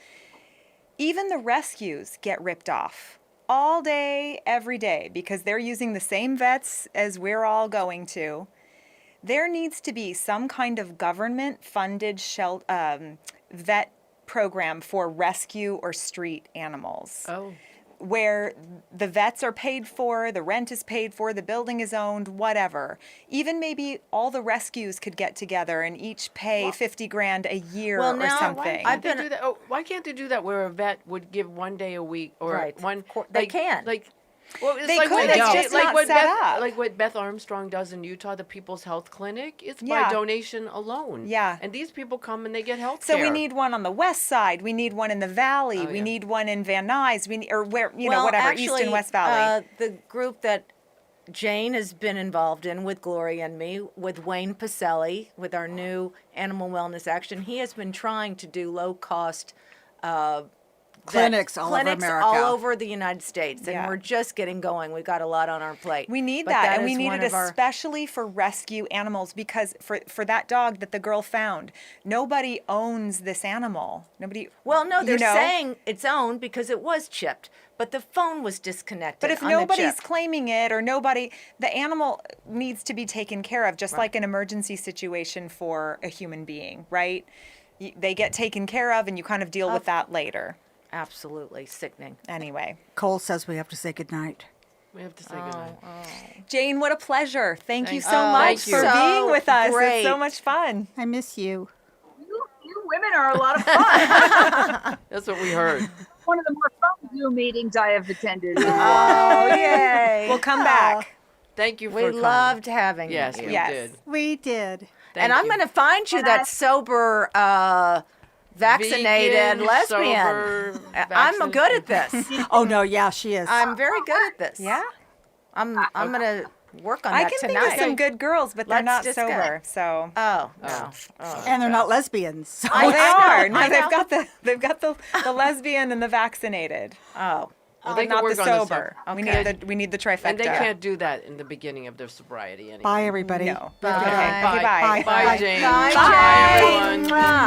Even the rescues get ripped off all day, every day, because they're using the same vets as we're all going to. There needs to be some kind of government-funded vet program for rescue or street animals. Oh. Where the vets are paid for, the rent is paid for, the building is owned, whatever. Even maybe all the rescues could get together and each pay $50,000 a year Well, or now, something. I've They been- do that. Oh, why can't they do that where a vet would give 1 day a week or Right. one? They can. Well, it's They like could, what, it's like, just like not what set Beth, up. like what Beth Armstrong does in Utah, the People's Health Clinic. It's Yeah. by donation alone. Yeah. And these people come and they get health So care. we need one on the west side. We need one in the valley. Oh, we yeah. need one in Van Nuys. Or where Well, whatever, actually, East and West Valley. The group that Jane has been involved in with Gloria and me, with Wayne Pacelli, with our new Animal Wellness Action, he has been trying to do low-cost Clinics all over America. all over the United States, and Yeah. we're just getting going. We've got a lot on our plate. We need But that, and we is need one it of our- especially for rescue animals, because for that dog that the girl found, nobody owns this animal. Nobody. Well, no, they're you know? saying its own because it was chipped, but the phone was disconnected. But if on the nobody's chip. claiming it, or the animal needs to be taken care of, just like an emergency situation for a human being, right? They get taken care of, and you kind of deal with that later. Absolutely sickening. Anyway, Cole says we have to say goodnight. We have to say goodnight. Jane, what a pleasure! Thank you Thank so you. much Thank you. for being So with us. great. It's so much fun. I miss you. You women are a lot of fun. That's what we heard. One of the more fun Zoom meetings I have attended. Oh, yay! We'll come back. Thank you for We coming. loved having Yes, you. we Yes. did. We did. Thank And I'm you. going to find you that sober, vaccinated Vegan, lesbian. sober, I'm good at this. Oh no, yeah, she is. I'm very good at this. Yeah, I'm going to work on I that can tonight. think of some good girls, but they're Let's not discuss. sober. So. Oh, no. Oh. and they're not lesbians. So Oh, they are. No, I know. they've got the lesbian and the vaccinated, Oh. Well, they but can not work the on this sober. stuff. We Okay. need the trifecta. And they can't do that in the beginning of their sobriety anyway. bye, everybody. No. Bye. Okay. Bye. Bye. Bye, Bye. Jane. Bye, Bye, Jane. everyone. Mwah.